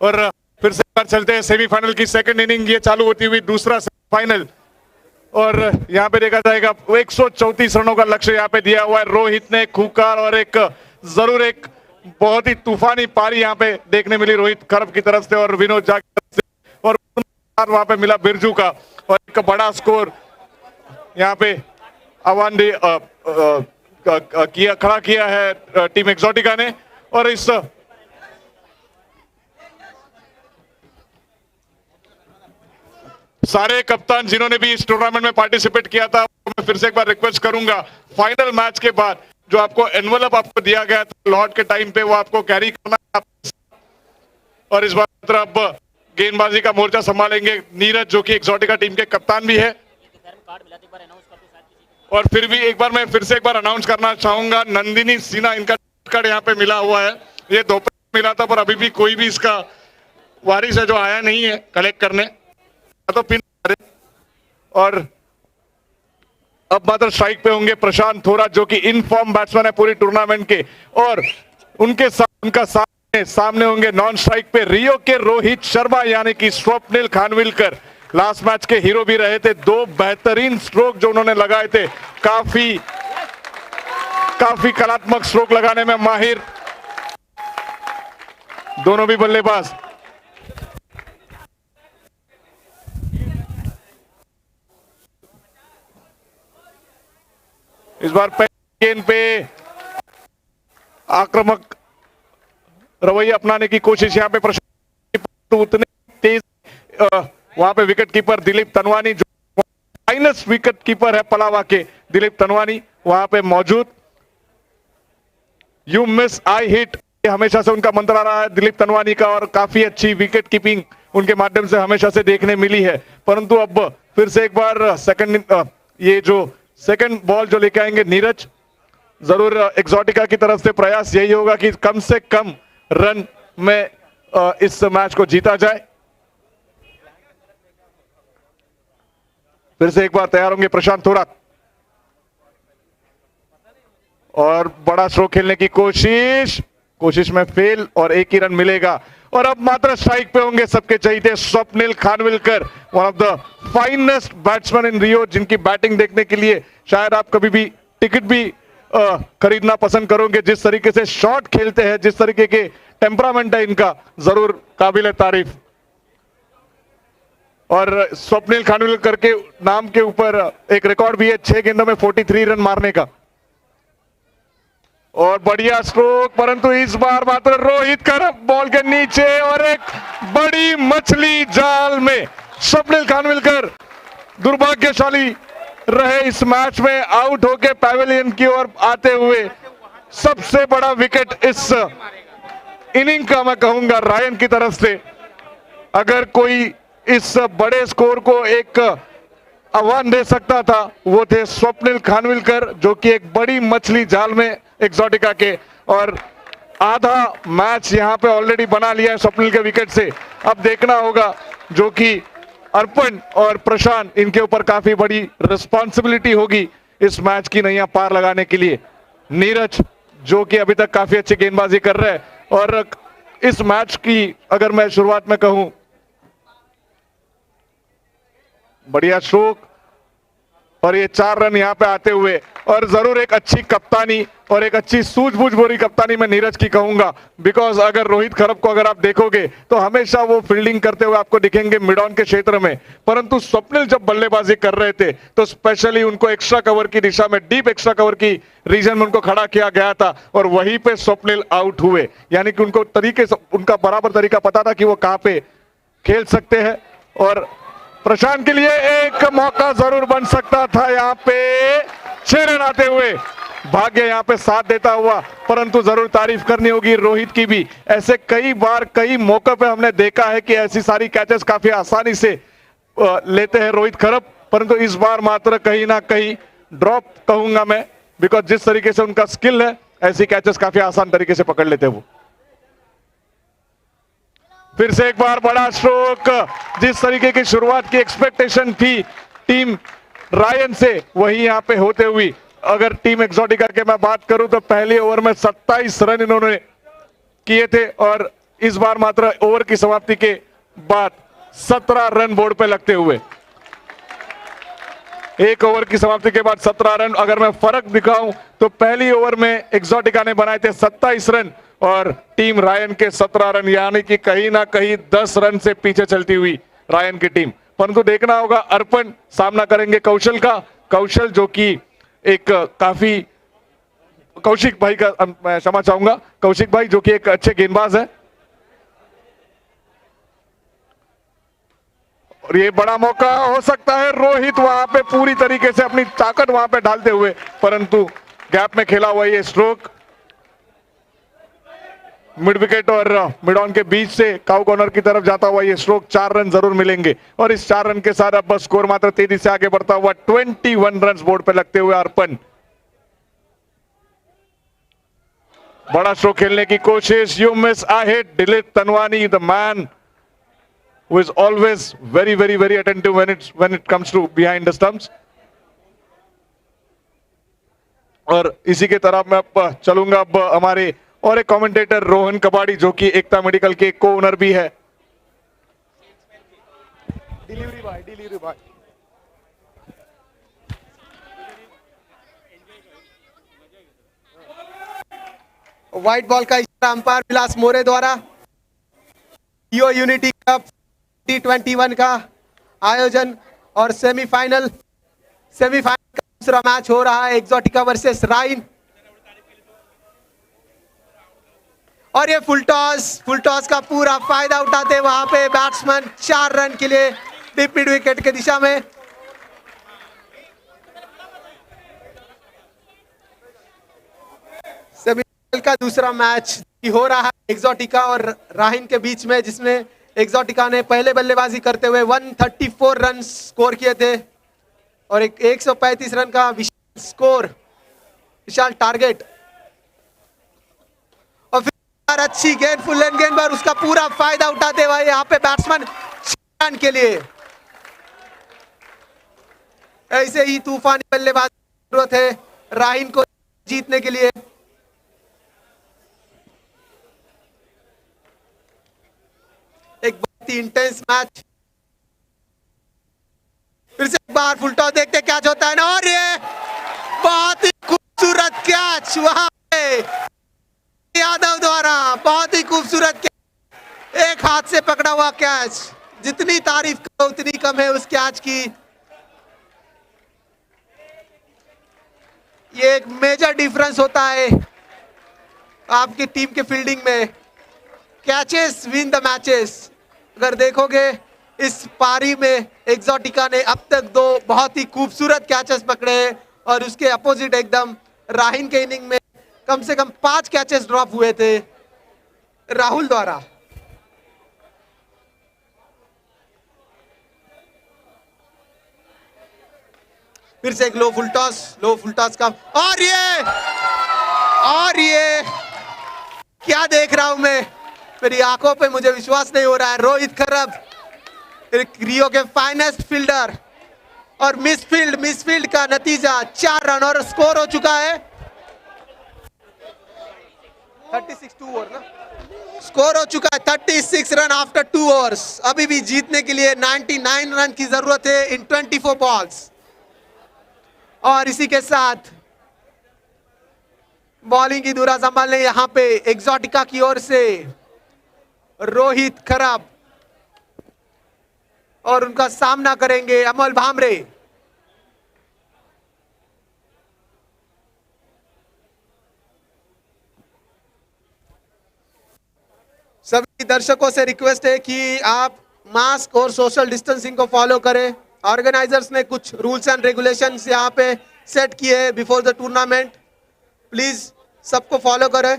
और फिर से बार चलते हैं सेमीफाइनल की सेकंड इनिंग, ये चालू होती हुई दूसरा सेमीफाइनल। और यहाँ पे देखा जाएगा 134 रनों का लक्ष्य यहाँ पे दिया हुआ है। रोहित ने खूंखार और एक जरूर एक बहुत ही तूफानी पारी यहाँ पे देखने मिली रोहित खरब की तरफ से और विनोद झा की तरफ से, और वहां पे मिला बिरजू का, और एक बड़ा स्कोर यहाँ पे अवांडे खड़ा किया है टीम एक्सोटिका ने। और इस सारे कप्तान जिन्होंने भी इस टूर्नामेंट में पार्टिसिपेट किया था, मैं फिर से एक बार रिक्वेस्ट करूंगा, फाइनल मैच के बाद जो आपको एनवलप आपको दिया गया था लॉर्ड के टाइम पे, वो आपको कैरी करना है। और इस बार अब गेंदबाजी का मोर्चा संभालेंगे नीरज, जो कि एक्सोटिका टीम के कप्तान भी है। और फिर भी एक बार मैं फिर से एक बार अनाउंस करना चाहूंगा, नंदिनी सिन्हा, इनका कार्ड यहाँ पे मिला हुआ है। ये दोपहर मिला था, पर अभी भी कोई भी इसका वारिस है जो आया नहीं है कलेक्ट करने, तो पिन। और अब मात्र स्ट्राइक पे होंगे प्रशांत थोरात, जो कि इन फॉर्म बैट्समैन है पूरी टूर्नामेंट के। और उनके साथ उनका सामने होंगे नॉन स्ट्राइक पे रियो के रोहित शर्मा, यानी कि स्वप्निल खानविलकर। लास्ट मैच के हीरो भी रहे थे। 2 बेहतरीन स्ट्रोक जो उन्होंने लगाए थे, काफी कलात्मक स्ट्रोक लगाने में माहिर दोनों भी बल्लेबाज। इस बार गेंद पे आक्रामक रवैया अपनाने की कोशिश यहाँ पे प्रशांत, उतने तेज वहां पे विकेट कीपर दिलीप तनवानी, जो माइनस विकेट कीपर है पलावा के दिलीप तनवानी, वहां पे मौजूद। यू मिस आई हिट, हमेशा से उनका मंत्र रहा है दिलीप तनवानी का, और काफी अच्छी विकेट कीपिंग उनके माध्यम से हमेशा से देखने मिली है। परंतु अब फिर से एक बार ये जो सेकंड बॉल जो लेके आएंगे नीरज, जरूर एक्सोटिका की तरफ से प्रयास यही होगा कि कम से कम रन में इस मैच को जीता जाए। फिर से एक बार तैयार होंगे प्रशांत थोरात, और बड़ा स्ट्रोक खेलने की कोशिश में फेल, और एक ही रन मिलेगा। और अब मात्र स्ट्राइक पे होंगे सबके चहीते Swapnil Khanwilkar, one of the finest batsman in Rio, जिनकी बैटिंग देखने के लिए शायद आप कभी भी टिकट भी खरीदना पसंद करोगे। जिस तरीके से शॉट खेलते हैं, जिस तरीके के टेम्परामेंट है इनका, जरूर काबिल तारीफ। और स्वप्निल खानविलकर के नाम के ऊपर एक रिकॉर्ड भी है 6 गेंदों में 43 रन मारने का। और बढ़िया स्ट्रोक, परंतु इस बार मात्र रोहित खरब बॉल के नीचे और एक बड़ी मछली जाल में। स्वप्निल खानविलकर दुर्भाग्यशाली रहे इस मैच में, आउट होके पैवेलियन की ओर आते हुए। सबसे बड़ा विकेट इस इनिंग का मैं कहूंगा रायन की तरफ से। अगर कोई इस बड़े स्कोर को एक आह्वान दे सकता था वो थे स्वप्निल खानविलकर, जो कि एक बड़ी मछली जाल में एक्सोटिका के, और आधा मैच यहां पे ऑलरेडी बना लिया है स्वप्निल के विकेट से। अब देखना होगा, जो कि अर्पण और प्रशांत, इनके ऊपर काफी बड़ी रिस्पॉन्सिबिलिटी होगी इस मैच की नैया पार लगाने के लिए। नीरज जो कि अभी तक काफी अच्छी गेंदबाजी कर रहे हैं, और इस मैच की अगर मैं शुरुआत में कहूं, बढ़िया स्ट्रोक और ये 4 रन यहां पे आते हुए, और जरूर एक अच्छी कप्तानी और एक अच्छी सूझबूझ भरी कप्तानी मैं नीरज की कहूंगा। बिकॉज अगर रोहित खरब को अगर आप देखोगे तो हमेशा वो फील्डिंग करते हुए आपको दिखेंगे मिड ऑन के क्षेत्र में, परंतु स्वप्निल जब बल्लेबाजी कर रहे थे तो स्पेशली उनको एक्स्ट्रा कवर की दिशा में, डीप एक्स्ट्रा कवर की रीजन में उनको खड़ा किया गया था, और वहीं पे स्वप्निल आउट हुए। यानी कि उनको तरीके से, उनका बराबर तरीका पता था कि वो कहां पे खेल सकते हैं। और प्रशांत के लिए एक मौका जरूर बन सकता था यहां पे 6 रन आते हुए, भाग्य यहां पे साथ देता हुआ, परंतु जरूर तारीफ करनी होगी रोहित की भी। ऐसे कई बार कई मौकों पे हमने देखा है कि ऐसी सारी कैचेस काफी आसानी से लेते हैं रोहित खरब, परंतु इस बार मात्र कहीं ना कहीं ड्रॉप कहूंगा मैं, बिकॉज जिस तरीके से उनका स्किल है ऐसी कैचेस काफी आसान तरीके से पकड़ लेते हैं वो। फिर से एक बार बड़ा स्ट्रोक, जिस तरीके की शुरुआत की एक्सपेक्टेशन थी टीम रायन से, वही यहां पे होते हुई। अगर टीम एक्सोटिका के मैं बात करूं तो पहले ओवर में 27 रन इन्होंने किए थे, और इस बार मात्र ओवर की समाप्ति के बाद 17 रन बोर्ड पे लगते हुए। एक ओवर की समाप्ति के बाद 17 रन। अगर मैं फर्क दिखाऊं तो पहली ओवर में एक्सोटिका ने बनाए थे 27 रन और टीम रायन के 17 रन, यानी कि कहीं ना कहीं 10 रन से पीछे चलती हुई रायन की टीम। परंतु देखना होगा, अर्पण सामना करेंगे कौशल का। कौशल जो कि एक काफी, कौशिक भाई का मैं क्षमा चाहूंगा, कौशिक भाई जो कि एक अच्छे गेंदबाज है, और ये बड़ा मौका हो सकता है। रोहित वहां पे पूरी तरीके से अपनी ताकत वहां पे डालते हुए, परंतु गैप में खेला हुआ ये स्ट्रोक मिड विकेट और मिड ऑन के बीच से काउ कॉर्नर की तरफ जाता हुआ ये स्ट्रोक, 4 रन जरूर मिलेंगे। और इस 4 रन के साथ अब बस स्कोर मात्र तेजी से आगे बढ़ता हुआ 21 रन बोर्ड पे लगते हुए अर्पण। बड़ा स्ट्रोक खेलने की कोशिश, you miss, I hit Dilip Tanwani, the man who is always very attentive when it comes to behind the stumps। और इसी के तरफ मैं अब चलूंगा अब हमारे और एक कमेंटेटर रोहन कबाड़ी, जो कि एकता मेडिकल के को ओनर भी है। डिलीवरी भाई व्हाइट बॉल का इशारा अंपायर विलास मोरे द्वारा ईओ यूनिटी कप T21 का आयोजन और सेमीफाइनल का दूसरा मैच हो रहा है एक्सोटिका वर्सेस राइन। और ये फुल टॉस का पूरा फायदा उठाते वहां पे बैट्समैन 4 रन के लिए डीप मिड विकेट के दिशा में। सेमीफाइनल का दूसरा मैच हो रहा है एक्सोटिका और राइन के बीच में, जिसमें एक्सोटिका ने पहले बल्लेबाजी करते हुए 134 रन स्कोर किए थे और एक 135 रन का विशाल टारगेट। और फिर अच्छी गेंद, फुल लेंथ गेंद पर उसका पूरा फायदा उठाते हुए यहाँ पे बैट्समैन 6 रन के लिए। ऐसे ही तूफानी बल्लेबाजी की जरूरत है राइन को जीतने के लिए। एक बहुत ही इंटेंस मैच। फिर से एक बार फुल टॉस देखते कैच होता है ना, और ये बहुत ही खूबसूरत कैच वहां पे यादव द्वारा, बहुत ही खूबसूरत कैच, एक हाथ से पकड़ा हुआ कैच जितनी तारीफ करो उतनी कम है उस कैच की। ये एक मेजर डिफरेंस होता है आपकी टीम के फील्डिंग में। Catches win the matches. अगर देखोगे इस पारी में एक्सोटिका ने अब तक 2 बहुत ही खूबसूरत कैचेस पकड़े हैं और उसके अपोजिट एकदम राहिन के इनिंग में कम से कम 5 कैचेस ड्रॉप हुए थे राहुल द्वारा। फिर से एक लो फुल टॉस का और ये क्या देख रहा हूं मैं, मेरी आंखों पे मुझे विश्वास नहीं हो रहा है। रोहित खरब रियो के फाइनेस्ट फील्डर और मिसफील्ड का नतीजा 4 रन और स्कोर हो चुका है 36 2 ओवर ना, स्कोर हो चुका है 36 रन आफ्टर 2 ओवर्स। अभी भी जीतने के लिए 99 रन की जरूरत है इन 24 बॉल्स। और इसी के साथ बॉलिंग की धुरा संभालने यहां पे एक्सोटिका की ओर से रोहित खरब और उनका सामना करेंगे अमोल भामरे। सभी दर्शकों से रिक्वेस्ट है कि आप मास्क और सोशल डिस्टेंसिंग को फॉलो करें। ऑर्गेनाइजर्स ने कुछ रूल्स एंड रेगुलेशंस यहाँ पे सेट किए हैं बिफोर द टूर्नामेंट, प्लीज सबको फॉलो करें।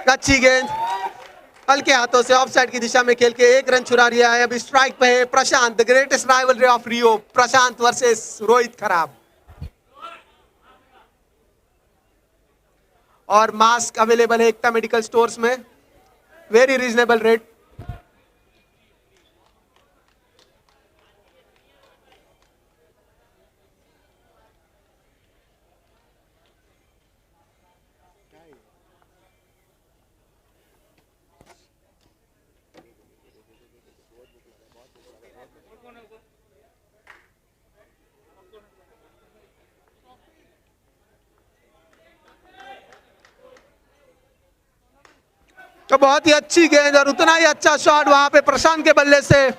अच्छी गेंद हल्के हाथों से ऑफ साइड की दिशा में खेल के 1 रन चुरा लिया है। अभी स्ट्राइक पे है Prashant, the greatest rivalry of Rio, Prashant versus Rohit Kharab. और मास्क अवेलेबल है एकता मेडिकल स्टोर्स में, वेरी रीजनेबल रेट। तो बहुत ही अच्छी गेंद और उतना ही अच्छा शॉट वहां पे प्रशांत के बल्ले से,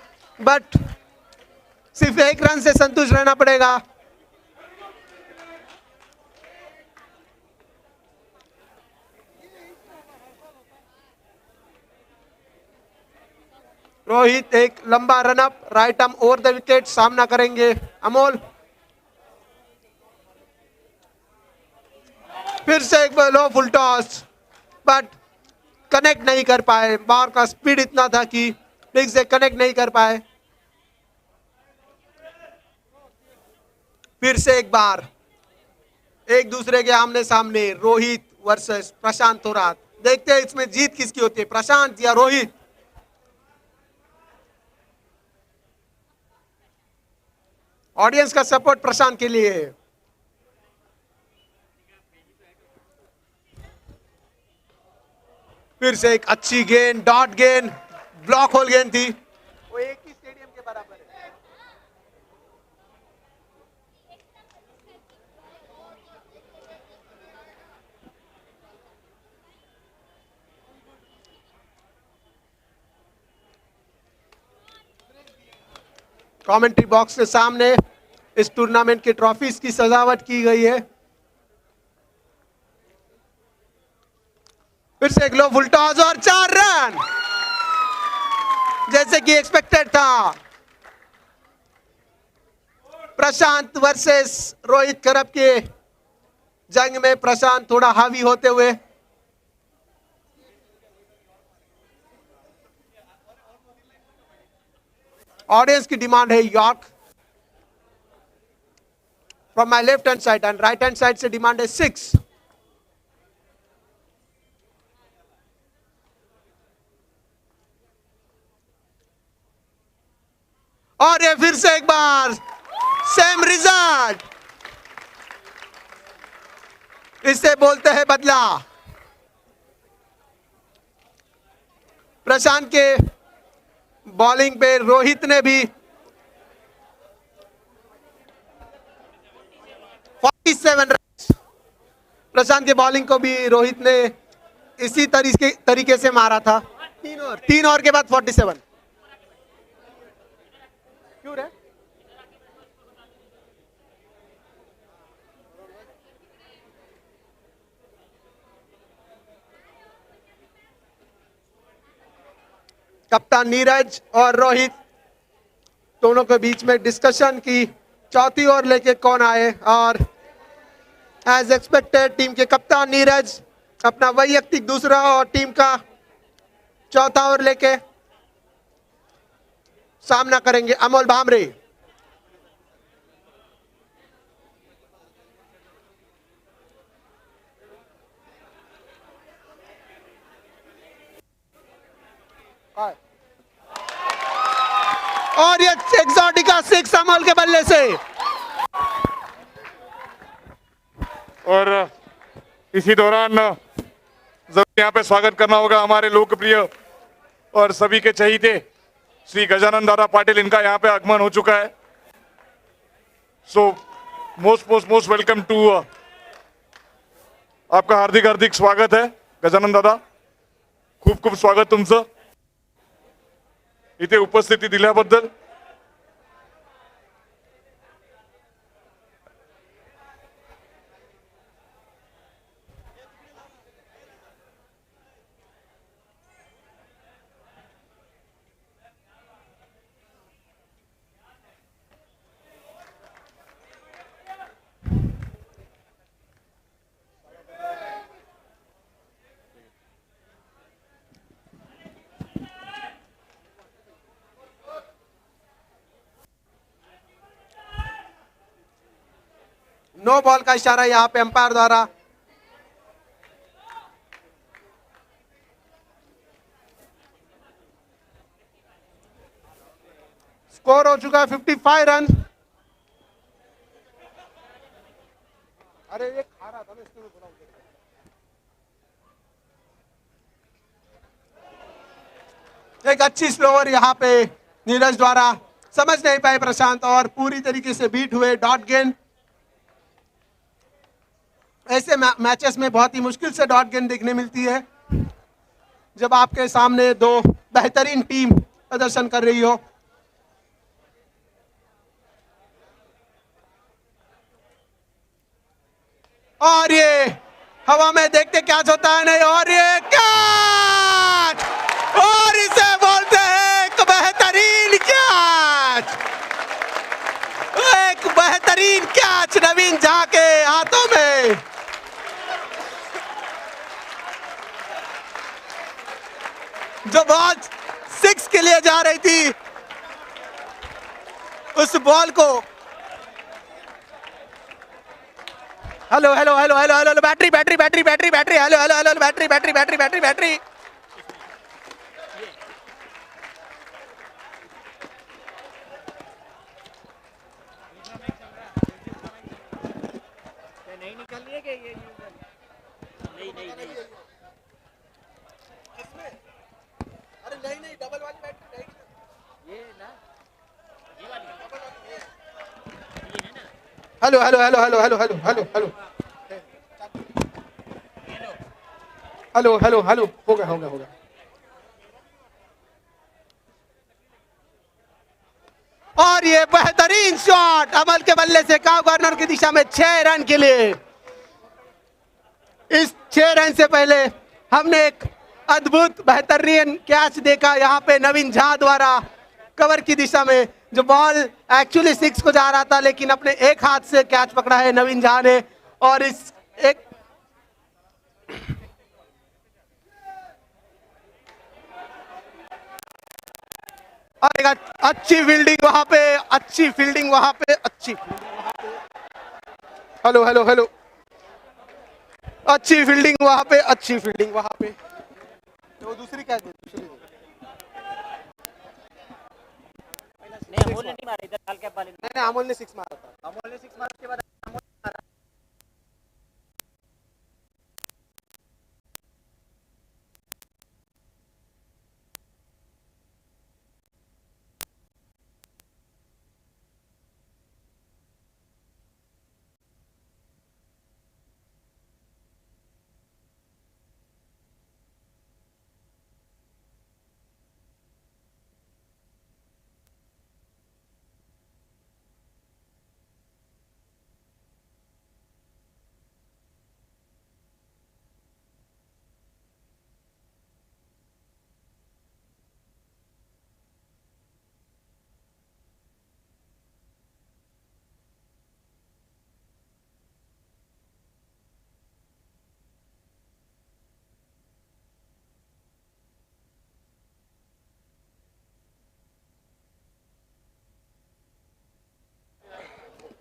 बट सिर्फ 1 रन से संतुष्ट रहना पड़ेगा। रोहित एक लंबा run up right arm over the wicket सामना करेंगे अमोल। फिर से एक लो फुल टॉस, बट कनेक्ट नहीं कर पाए। बॉल का स्पीड इतना था कि ठीक से कनेक्ट नहीं कर पाए। फिर से एक बार एक दूसरे के आमने सामने रोहित वर्सेस प्रशांत थोरात। देखते हैं इसमें जीत किसकी होती है, प्रशांत या रोहित। ऑडियंस का सपोर्ट प्रशांत के लिए है। फिर से एक अच्छी गेंद, डॉट गेंद, ब्लॉक होल गेंद थी, वो एक ही स्टेडियम के बराबर है। कमेंट्री बॉक्स के सामने इस टूर्नामेंट के ट्रॉफीज की सजावट की गई है। फिर से एक लो फुल टॉस और 4 रन, जैसे कि एक्सपेक्टेड था। प्रशांत वर्सेस रोहित खरब के जंग में प्रशांत थोड़ा हावी होते हुए ऑडियंस की डिमांड है York from my left hand side, and right hand side से डिमांड है 6। और ये फिर से एक बार सेम रिजल्ट, इसे बोलते हैं बदला। प्रशांत के बॉलिंग पे रोहित ने भी 47 रन, प्रशांत के बॉलिंग को भी रोहित ने इसी तरीके से मारा था। 3 ओवर के बाद 47। क्यों रे? कप्तान नीरज और रोहित दोनों के बीच में डिस्कशन की चौथी ओवर लेके कौन आए, और एज एक्सपेक्टेड टीम के कप्तान नीरज अपना वैयक्तिक दूसरा और टीम का चौथा ओवर लेके सामना करेंगे अमोल भामरे। और ये एक्सोटिका 6 अमोल के बल्ले से। और इसी दौरान जरूर यहाँ पे स्वागत करना होगा हमारे लोकप्रिय और सभी के चहीते श्री गजानन दादा पाटिल, इनका यहाँ पे आगमन हो चुका है। सो मोस्ट वेलकम टू, आपका हार्दिक हार्दिक स्वागत है गजानन दादा, खूप खूप स्वागत तुमचं इथे उपस्थिती दिल्याबद्दल। नो बॉल का इशारा यहां पे अंपायर द्वारा। स्कोर हो चुका है 55 रन। अरे ये खा रहा था ना, इसको थोड़ा एक अच्छी स्लोअर यहां पे नीरज द्वारा समझ नहीं पाए प्रशांत, और पूरी तरीके से बीट हुए डॉट गेंद। ऐसे मैचेस में बहुत ही मुश्किल से डॉट गेंद देखने मिलती है जब आपके सामने दो बेहतरीन टीम प्रदर्शन कर रही हो। और ये हवा में देखते कैच होता है नहीं, और ये कैच, और इसे बोलते हैं एक बेहतरीन कैच। एक बेहतरीन कैच नवीन झा के हाथों में। जो बॉल 6 के लिए जा रही थी, उस बॉल को hello hello hello hello hello battery battery battery battery battery hello hello hello battery battery battery battery battery. नहीं निकल रही है कि ये नहीं नहीं नहीं अरे नहीं नहीं, डबल वाली बैटरी नहीं, ये ना, ये वाली ये है ना। Hello hello hello hello hello hello hello hello hello hello hello हो गया हो गया हो गया। और ये बेहतरीन शॉट अमल के बल्ले से काव कॉर्नर की दिशा में 6 रन के लिए। इस 6 रन से पहले हमने एक अद्भुत बेहतरीन कैच देखा यहाँ पे नवीन झा द्वारा कवर की दिशा में, जो बॉल एक्चुअली 6 को जा रहा था, लेकिन अपने एक हाथ से कैच पकड़ा है नवीन झा ने। और इस एक और एक अच्छी फील्डिंग वहां पे, अच्छी फील्डिंग वहां पे, अच्छी हेलो हेलो हेलो अच्छी फील्डिंग वहां पे, अच्छी फील्डिंग वहां पे। तो दूसरी क्या दे, दूसरी दे। नहीं अमोल ने नहीं मारा, इधर डाल के बाल नहीं अमोल ने 6 मारा था। अमोल ने 6 मारा के बाद अमोल ने मारा।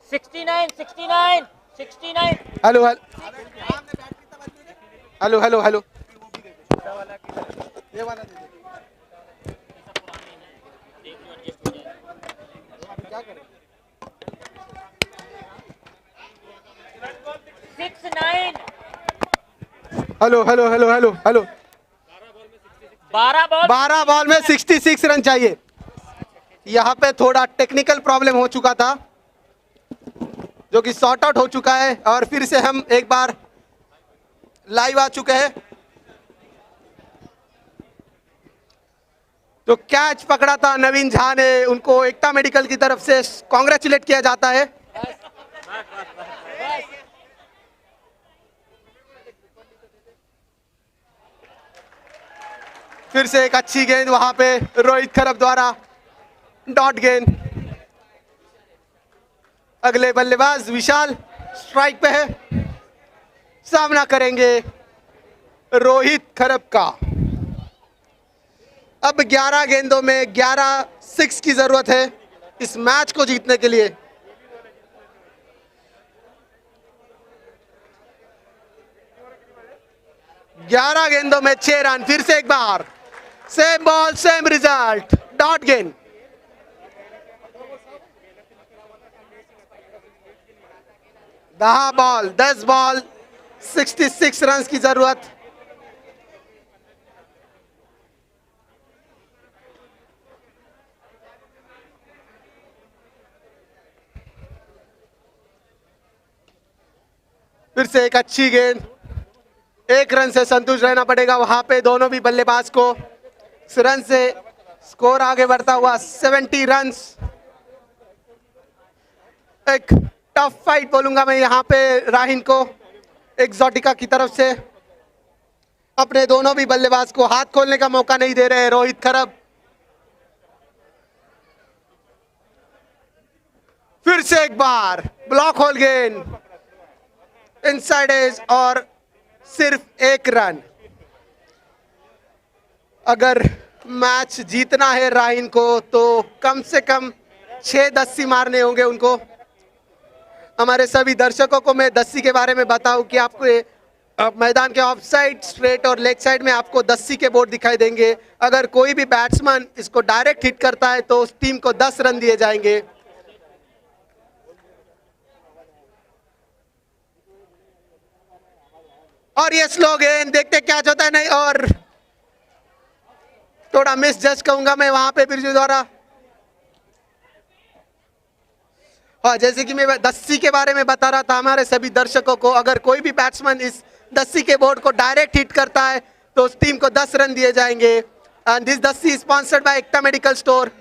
69, 69, 69. हेलो हेलो हेलो हेलो ये वाला दे दो। क्या करें? 69. Hello hello hello hello hello 12 ball 12 ball में 66 रन चाहिए। यहाँ पे थोड़ा टेक्निकल प्रॉब्लम हो चुका था जो कि सॉर्ट आउट हो चुका है और फिर से हम एक बार लाइव आ चुके हैं। तो कैच पकड़ा था नवीन झा ने, उनको एकता मेडिकल की तरफ से कॉन्ग्रेचुलेट किया जाता है। फिर से एक अच्छी गेंद वहां पे रोहित खरब द्वारा, डॉट गेंद। अगले बल्लेबाज विशाल स्ट्राइक पे है, सामना करेंगे रोहित खरब का। अब 11 गेंदों में 11 6 की जरूरत है इस मैच को जीतने के लिए। ग्यारह गेंदों में 6 रन। फिर से एक बार same ball same result, dot गेंद। बॉल 10 बॉल 66 रन की जरूरत। फिर से एक अच्छी गेंद, 1 रन से संतुष्ट रहना पड़ेगा वहां पे दोनों भी बल्लेबाज को। इस रन से स्कोर आगे बढ़ता हुआ 70 रन। एक टफ फाइट बोलूंगा मैं यहाँ पे राहिन को, एक्सोटिका की तरफ से। अपने दोनों भी बल्लेबाज को हाथ खोलने का मौका नहीं दे रहे रोहित खरब। फिर से एक बार ब्लॉक होल गेंद, इनसाइड एज और सिर्फ 1 रन। अगर मैच जीतना है राहिन को तो कम से कम 6 दस्सी मारने होंगे उनको। हमारे सभी दर्शकों को मैं दस्सी के बारे में बताऊं कि आपको मैदान के ऑफ साइड, स्ट्रेट और लेग साइड में आपको दस्सी के बोर्ड दिखाई देंगे। अगर कोई भी बैट्समैन इसको डायरेक्ट हिट करता है तो उस टीम को 10 रन दिए जाएंगे। और ये स्लो गेंद, देखते क्या होता है। नहीं, और थोड़ा मिस जज कहूंगा मैं वहां पे बिरजू द्वारा। हाँ, जैसे कि मैं दस्सी के बारे में बता रहा था हमारे सभी दर्शकों को, अगर कोई भी बैट्समैन इस दस्सी के बोर्ड को डायरेक्ट हिट करता है तो उस टीम को 10 रन दिए जाएंगे। एंड दिस दस्सी sponsored by Ekta medical store.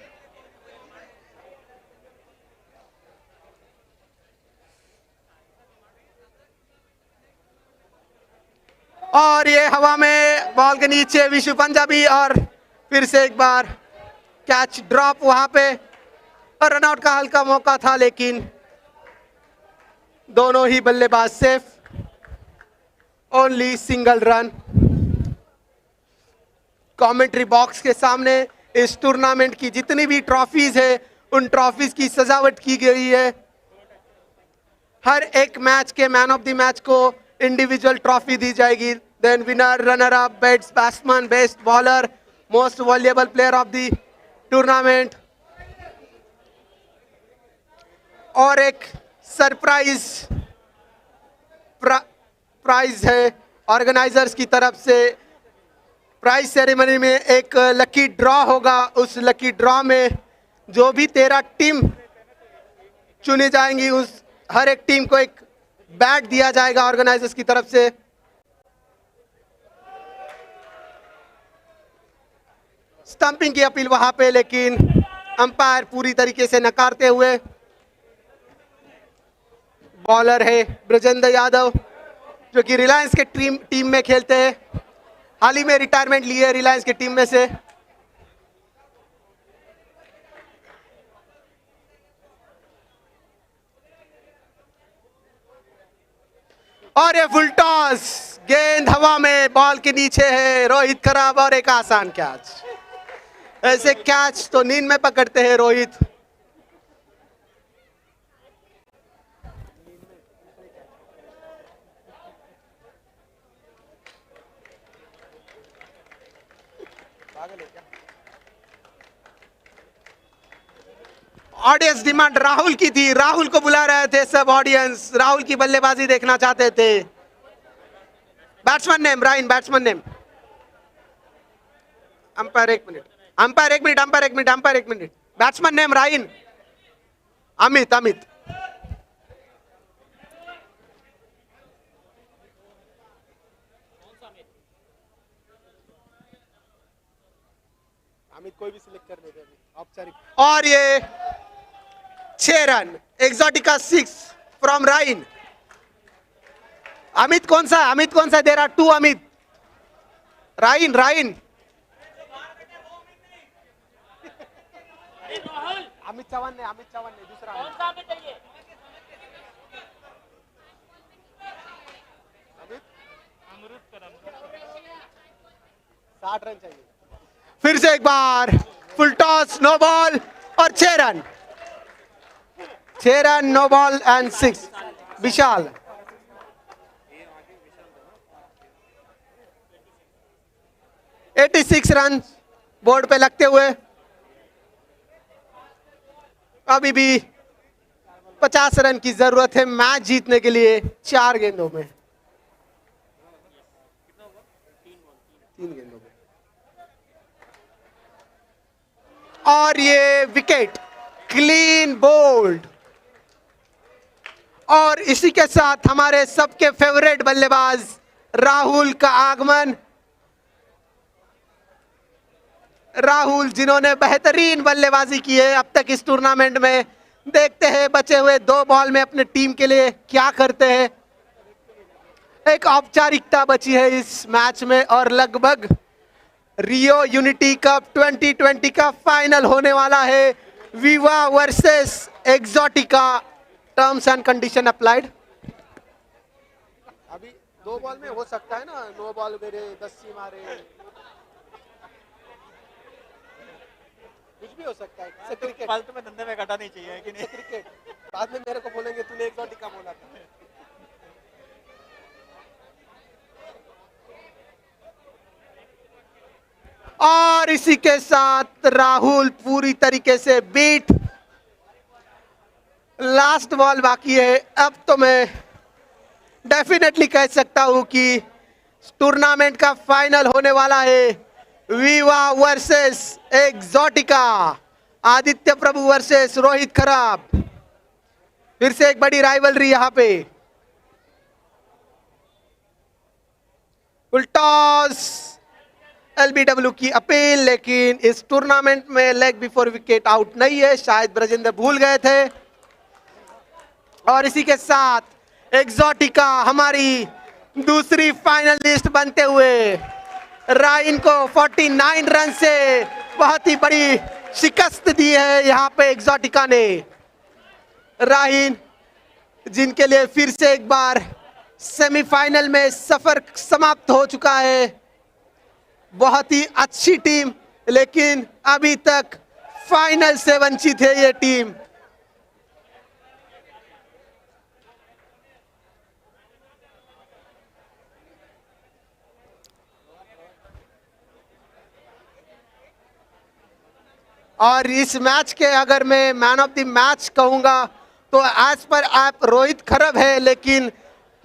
और ये हवा में बॉल के नीचे विशु पंजाबी, और फिर से एक बार कैच ड्रॉप वहां पे। और रनआउट का हल्का मौका था लेकिन दोनों ही बल्लेबाज safe, only single run. Commentary box के सामने इस टूर्नामेंट की जितनी भी ट्रॉफीज है उन ट्रॉफीज की सजावट की गई है। हर एक मैच के मैन ऑफ द मैच को इंडिविजुअल ट्रॉफी दी जाएगी। Then winner, runner up, best batsman, best bowler, most valuable player of the tournament. और एक सरप्राइज प्राइज है ऑर्गेनाइजर्स की तरफ से। प्राइज सेरेमनी में एक लकी ड्रॉ होगा। उस लकी ड्रॉ में जो भी 13 टीम चुनी जाएंगी उस हर एक टीम को एक बैट दिया जाएगा ऑर्गेनाइजर्स की तरफ से। स्टंपिंग की अपील वहां पे, लेकिन अंपायर पूरी तरीके से नकारते हुए। बॉलर है ब्रजेंद्र यादव जो कि रिलायंस के टीम में खेलते हैं। हाल ही में रिटायरमेंट लिए रिलायंस की टीम में से। और ये फुल टॉस, गेंद हवा में, बॉल के नीचे है रोहित खराब, और एक आसान कैच। ऐसे कैच तो नींद में पकड़ते हैं रोहित। ऑडियंस डिमांड राहुल की थी, राहुल को बुला रहे थे सब ऑडियंस, राहुल की बल्लेबाजी देखना चाहते थे। बैट्समैन नेम राइन, batsman name. Umpire 1 minute, umpire 1 minute, umpire 1 minute, umpire 1 minute. Batsman name राइन, अमित, अमित। अमित कोई भी सिलेक्ट कर लेते अभी औपचारिक। और ये 6 रन, एक्सोटिका 6 फ्रॉम राइन। अमित कौन सा, अमित कौन सा दे रहा? 2 अमित, राइन, राइन। अमित चौहान ने, अमित चौहान ने दूसरा। कौन सा अमित है ये? अमित 60 रन चाहिए। फिर से एक बार फुल टॉस, नो बॉल और 6 run, 6 run, no ball and 6। Vishal 86 run board पे लगते हुए अभी भी 50 रन की जरूरत है मैच जीतने के लिए 4 गेंदों में, 3 गेंदों में। और ये विकेट, क्लीन बोल्ड। और इसी के साथ हमारे सबके फेवरेट बल्लेबाज राहुल का आगमन। राहुल जिन्होंने बेहतरीन बल्लेबाजी की है अब तक इस टूर्नामेंट में। देखते हैं बचे हुए 2 बॉल में अपने टीम के लिए क्या करते हैं। एक औपचारिकता बची है इस मैच में और लगभग रियो यूनिटी कप 2020 का फाइनल होने वाला है। विवा versus Exotica, terms and condition applied. अभी 2 बॉल में हो सकता है ना, 9 बॉल मेरे 10 मारे, कुछ भी हो सकता है। से क्रिकेट फालतू में धंधे में घटा नहीं चाहिए कि नहीं? क्रिकेट बाद में मेरे को बोलेंगे तूने एक्सोटिका बोला था। और इसी के साथ राहुल पूरी तरीके से बीट। लास्ट बॉल बाकी है। अब तो मैं डेफिनेटली कह सकता हूं कि टूर्नामेंट का फाइनल होने वाला है। विवा वर्सेस एक्सोटिका, आदित्य प्रभु वर्सेस रोहित खराब। फिर से एक बड़ी राइवलरी यहां पे। फुल टॉस, एलबीडब्ल्यू की अपील, लेकिन इस टूर्नामेंट में लेग बिफोर विकेट आउट नहीं है, शायद ब्रजेंद्र भूल गए थे। और इसी के साथ एक्सोटिका हमारी दूसरी फाइनलिस्ट बनते हुए राइन को 49 रन से बहुत ही बड़ी शिकस्त दी है यहां पे एक्सोटिका ने। राइन जिनके लिए फिर से एक बार सेमीफाइनल में सफर समाप्त हो चुका है। बहुत ही अच्छी टीम, लेकिन अभी तक फाइनल से वंचित है ये टीम। और इस मैच के अगर मैं मैन ऑफ द मैच कहूंगा तो आज पर आप रोहित खरब है, लेकिन